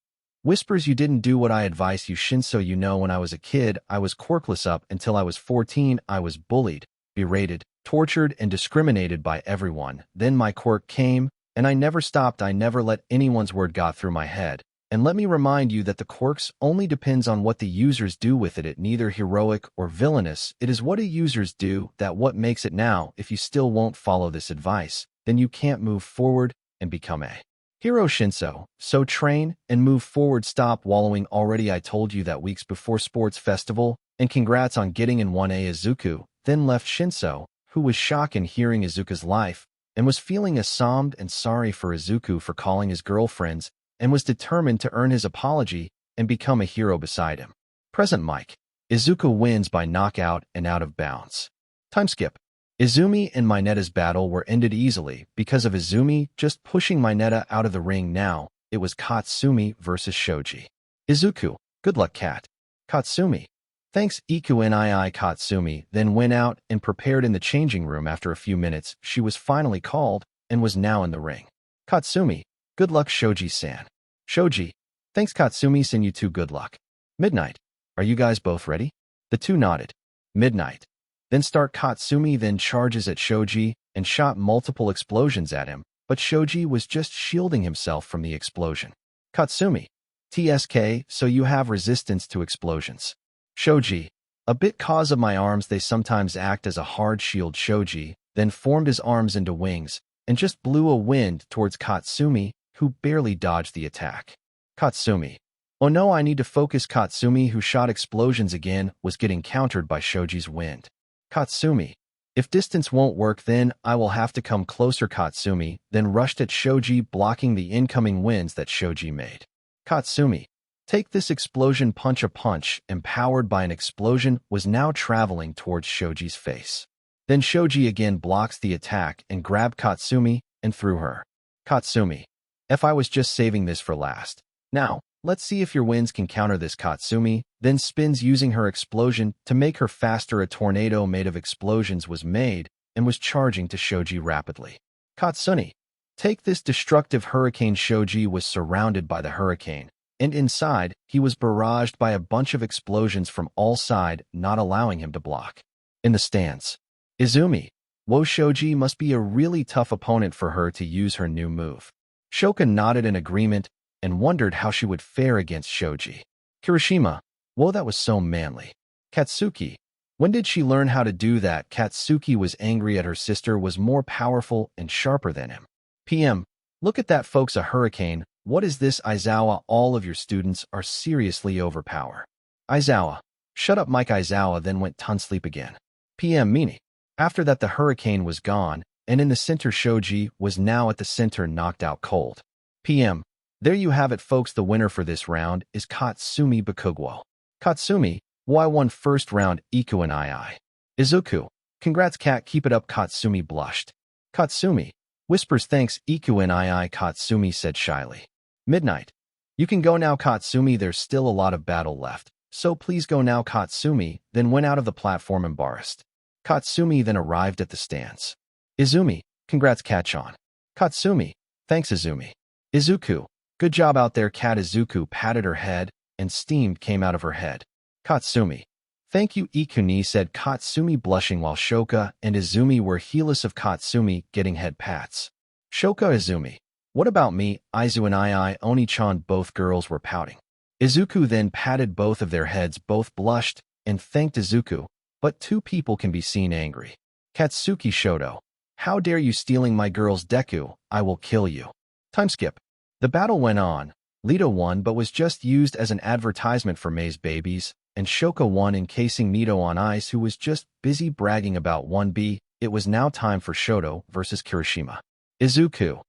whispers, you didn't do what I advised you. Shinso, you know, when I was a kid, I was quirkless up until I was 14. I was bullied, berated, tortured, and discriminated by everyone. Then my quirk came, and I never stopped. I never let anyone's word got through my head. And let me remind you that the quirks only depends on what the users do with it. It neither heroic or villainous. It is what the users do that what makes it. Now, if you still won't follow this advice, then you can't move forward and become a hero. Shinso, so train and move forward. Stop wallowing already. I told you that weeks before sports festival, and congrats on getting in 1A. Izuku then left Shinso, who was shocked in hearing Izuku's life, and was feeling ashamed and sorry for Izuku for calling his girlfriends, and was determined to earn his apology and become a hero beside him. Present Mike. Izuku wins by knockout and out of bounds. Time skip. Izumi and Mineta's battle were ended easily because of Izumi just pushing Mineta out of the ring. Now, it was Katsumi versus Shoji. Izuku, good luck, Kat. Katsumi. Thanks, Iku Nii. Katsumi then went out and prepared in the changing room. After a few minutes, she was finally called and was now in the ring. Katsumi, good luck, Shoji-san. Shoji, thanks, Katsumi-san. You too, good luck. Midnight, are you guys both ready? The two nodded. Midnight. Then start. Katsumi then charges at Shoji and shot multiple explosions at him, but Shoji was just shielding himself from the explosion. Katsumi, TSK, so you have resistance to explosions. Shoji, a bit cause of my arms, they sometimes act as a hard shield. Shoji then formed his arms into wings and just blew a wind towards Katsumi, who barely dodged the attack. Katsumi, oh no, I need to focus. Katsumi, who shot explosions again, was getting countered by Shoji's wind. Katsumi, if distance won't work, then I will have to come closer. Katsumi then rushed at Shoji, blocking the incoming winds that Shoji made. Katsumi, take this explosion. Punch. A punch, empowered by an explosion, was now traveling towards Shoji's face. Then Shoji again blocks the attack and grabbed Katsumi and threw her. Katsumi, if I was just saving this for last. Now, let's see if your winds can counter this. Katsumi then spins using her explosion to make her faster. A tornado made of explosions was made and was charging to Shoji rapidly. Katsumi, take this destructive hurricane. Shoji was surrounded by the hurricane, and inside, he was barraged by a bunch of explosions from all sides, not allowing him to block. In the stands, Izumi, whoa, Shoji must be a really tough opponent for her to use her new move. Shoka nodded in agreement and wondered how she would fare against Shoji. Kirishima, whoa, that was so manly. Katsuki, when did she learn how to do that? Katsuki was angry at her sister was more powerful and sharper than him. PM, look at that, folks, a hurricane. What is this? Aizawa, all of your students are seriously overpowered. Aizawa, shut up, Mike. Aizawa then went to sleep again. PM, Mini. After that, the hurricane was gone, and in the center, Shoji was now at the center, knocked out cold. PM, there you have it, folks. The winner for this round is Katsumi Bakugwo. Katsumi, why won first round. Iku and II. Izuku, congrats, Kat, keep it up. Katsumi blushed. Katsumi, whispers, thanks, Iku and II. Katsumi said shyly. Midnight, you can go now. Katsumi, there's still a lot of battle left, so please go now. Katsumi then went out of the platform embarrassed. Katsumi then arrived at the stands. Izumi, congrats, Kat-chan. Katsumi, thanks, Izumi. Izuku, good job out there, Kat. Izuku patted her head, and steam came out of her head. Katsumi, thank you, Ikuni, said Katsumi, blushing, while Shoka and Izumi were heedless of Katsumi getting head pats. Shoka, Izumi, what about me? Izu and II, Oni-chan, both girls were pouting. Izuku then patted both of their heads, both blushed and thanked Izuku, but two people can be seen angry. Katsuki Shoto, how dare you stealing my girls? Deku, I will kill you. Time skip. The battle went on. Lito won but was just used as an advertisement for May's babies, and Shoka won encasing Mito on ice, who was just busy bragging about 1B. It was now time for Shoto versus Kirishima. Izuku,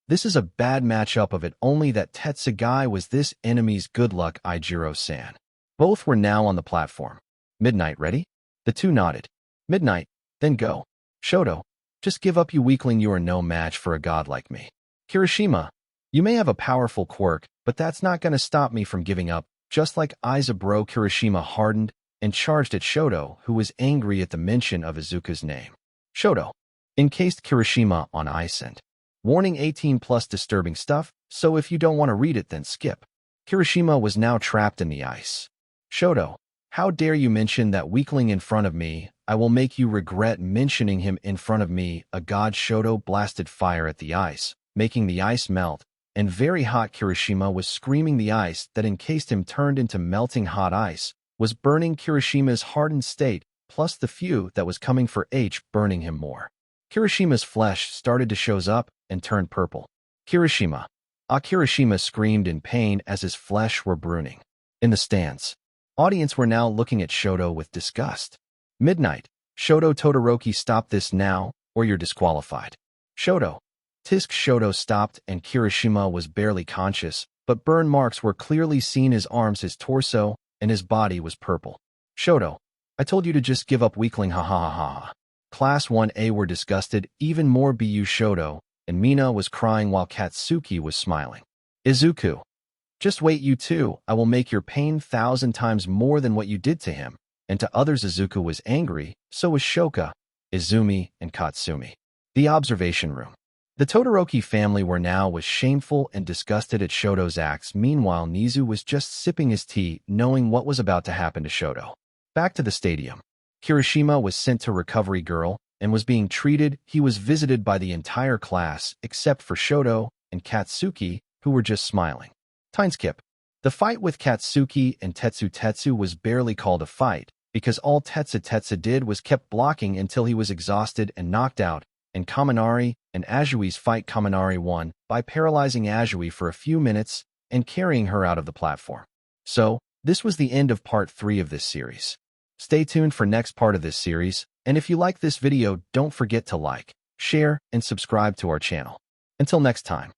this is a bad matchup of it, only that Tetsugai was this enemy's. Good luck, Ijiro-san. Both were now on the platform. Midnight, ready? The two nodded. Midnight, then go. Shoto, just give up, you weakling, you are no match for a god like me. Kirishima, you may have a powerful quirk, But that's not going to stop me from giving up. Just like Izaburo, Kirishima hardened and charged at Shoto, who was angry at the mention of Izuku's name. Shoto encased Kirishima on ice and warning 18 plus disturbing stuff, so if you don't want to read it then skip. Kirishima was now trapped in the ice. Shoto, how dare you mention that weakling in front of me? I will make you regret mentioning him in front of me. A god. Shoto blasted fire at the ice, making the ice melt, and very hot. Kirishima was screaming. The ice that encased him turned into melting hot ice, was burning Kirishima's hardened state, plus the few that was coming for H burning him more. Kirishima's flesh started to show up and turned purple. Kirishima. Kirishima screamed in pain as his flesh were burning. In the stands, audience were now looking at Shoto with disgust. Midnight. Shoto. Todoroki, stop this now, or you're disqualified. Shoto. Tisk. Shoto stopped and Kirishima was barely conscious, but burn marks were clearly seen. His arms, his torso, and his body was purple. Shoto. I told you to just give up, weakling, ha ha ha ha. Class 1A were disgusted, even more. Bu. Shoto and Mina was crying while Katsuki was smiling. Izuku. Just wait, you too, I will make your pain 1,000 times more than what you did to him. And to others. Izuku was angry, so was Shoka, Izumi, and Katsumi. The observation room. The Todoroki family were now was shameful and disgusted at Shoto's acts. Meanwhile, Nizu was just sipping his tea, knowing what was about to happen to Shoto. Back to the stadium. Kirishima was sent to Recovery Girl and was being treated. He was visited by the entire class, except for Shoto and Katsuki, who were just smiling. Time skip. The fight with Katsuki and Tetsu was barely called a fight, because all Tetsu did was kept blocking until he was exhausted and knocked out, and Kaminari and Ajui's fight. Kaminari won by paralyzing Ajui for a few minutes and carrying her out of the platform. So, this was the end of part 3 of this series. Stay tuned for next part of this series, and if you like this video, don't forget to like, share, and subscribe to our channel. Until next time.